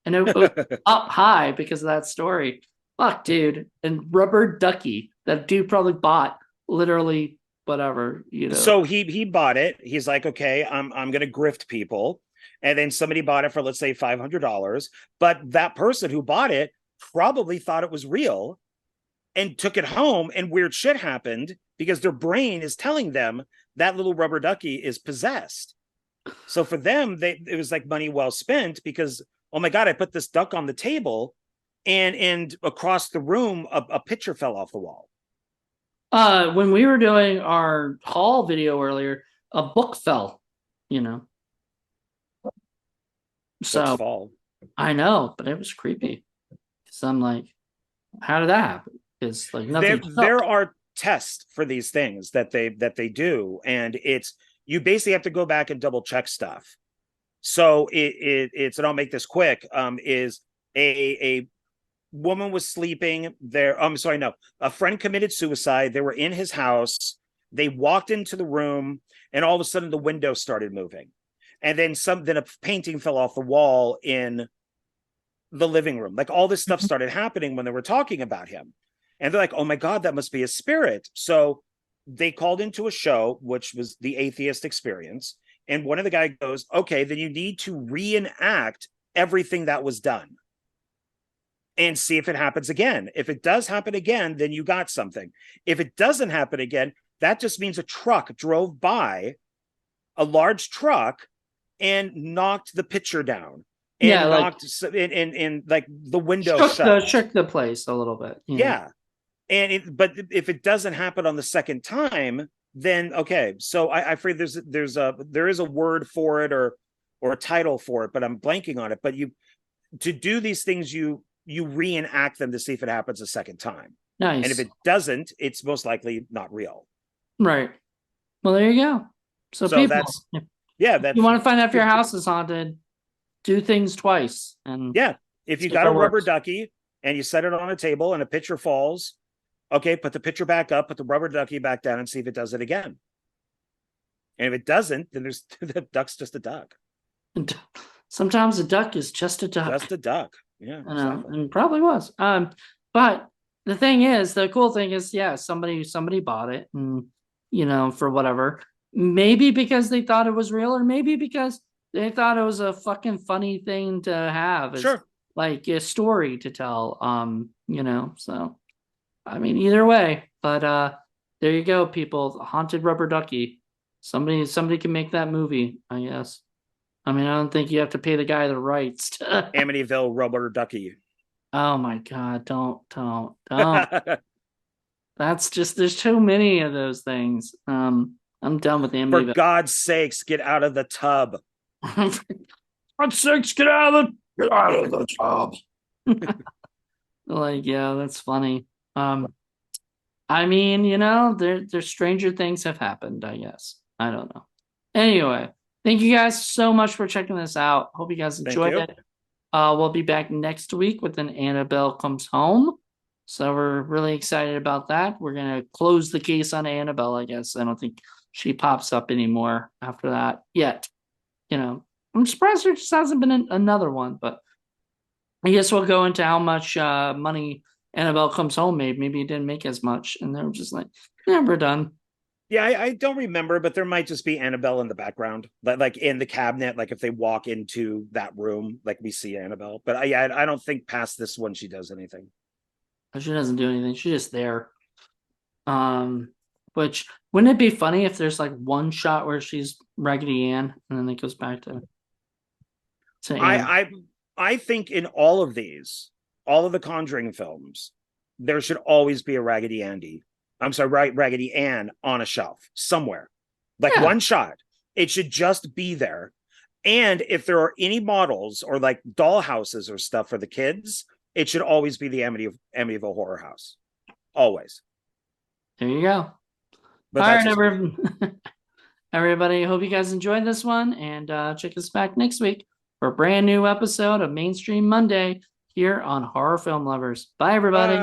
S1: and it was up high because of that story. Fuck, dude. And rubber ducky, that dude probably bought literally whatever.
S2: So he bought it. He's like, okay, I'm gonna grift people, and then somebody bought it for, let's say, $500. But that person who bought it probably thought it was real and took it home, and weird shit happened because their brain is telling them that little rubber ducky is possessed. So for them, it was like money well spent because, oh my god, I put this duck on the table, and across the room, a picture fell off the wall.
S1: When we were doing our haul video earlier, a book fell, you know.
S2: Books
S1: So
S2: fall.
S1: I know, but it was creepy. So I'm like, how did that happen? It's like
S2: there
S1: nothing
S2: there
S1: stuck.
S2: are tests for these things that they do, and it's, you basically have to go back and double check stuff. So it's, and I'll make this quick, is a woman was sleeping there. I'm sorry, no, a friend committed suicide. They were in his house. They walked into the room, and all of a sudden the window started moving, and then a painting fell off the wall in the living room. Like, all this stuff started happening when they were talking about him, and they're like, oh my god, that must be a spirit. So they called into a show, which was the Atheist Experience, and one of the guy goes, okay, then you need to reenact everything that was done and see if it happens again. If it does happen again, then you got something. If it doesn't happen again, that just means a truck drove by, a large truck, and knocked the picture down,
S1: Yeah,
S2: and
S1: like
S2: knocked in like the window shut.
S1: shook the place a little bit.
S2: Yeah. But if it doesn't happen on the second time, then okay. So I afraid there is a word for it, or a title for it, but I'm blanking on it. But to do these things, you reenact them to see if it happens a second time.
S1: Nice.
S2: And if it doesn't, it's most likely not real.
S1: Right. Well, there you go. So people,
S2: that's,
S1: if
S2: yeah,
S1: you
S2: that's,
S1: want to find out if your house is haunted, do things twice and
S2: yeah. If you
S1: see if
S2: got
S1: it
S2: a rubber
S1: works.
S2: ducky and you set it on a table and a picture falls, okay, put the picture back up, put the rubber ducky back down, and see if it does it again. And if it doesn't, then the duck's just a duck.
S1: And sometimes a duck is just a duck.
S2: Just a duck. Yeah, exactly.
S1: And probably was. But the thing is, the cool thing is, yeah, somebody bought it, and for whatever. maybe because they thought it was real, or maybe because they thought it was a fucking funny thing to have as
S2: Sure.
S1: like a story to tell. So I mean, either way, but there you go, people. Haunted Rubber Ducky. Somebody can make that movie, I guess. I mean, I don't think you have to pay the guy the rights to.
S2: Amityville Rubber Ducky.
S1: Oh my god, don't. That's just there's too many of those things. I'm done with
S2: For
S1: Amityville.
S2: God's sakes, get out of the tub.
S1: For God's sakes, get out of the tub. Like, yeah, that's funny. I mean, there's stranger things have happened, I guess. I don't know. Anyway, thank you guys so much for checking this out. Hope you guys
S2: Thank
S1: enjoyed
S2: you.
S1: it. We'll be back next week with an Annabelle Comes Home. So we're really excited about that. We're gonna close the case on Annabelle, I guess. I don't think she pops up anymore after that yet. I'm surprised there just hasn't been another one, but I guess we'll go into how much money Annabelle Comes Home made. Maybe it didn't make as much, and they're just like, yeah, we're done.
S2: Yeah, I don't remember, but there might just be Annabelle in the background, like in the cabinet. Like if they walk into that room, like we see Annabelle. But I don't think past this one she does anything.
S1: She doesn't do anything. She's just there. Which wouldn't it be funny if there's like one shot where she's Raggedy Ann and then it goes back to Anne.
S2: I I think in all of these, all of the Conjuring films, there should always be a Raggedy Andy. I'm sorry, Raggedy Ann on a shelf somewhere, like
S1: Yeah,
S2: one shot. It should just be there. And if there are any models or like doll houses or stuff for the kids, it should always be the Amityville Horror House. Always.
S1: there you go.
S2: But
S1: All
S2: that's
S1: right,
S2: just me.
S1: everybody. Hope you guys enjoyed this one, and check us back next week for a brand new episode of Mainstream Monday here on Horror Film Lovers. Bye, everybody.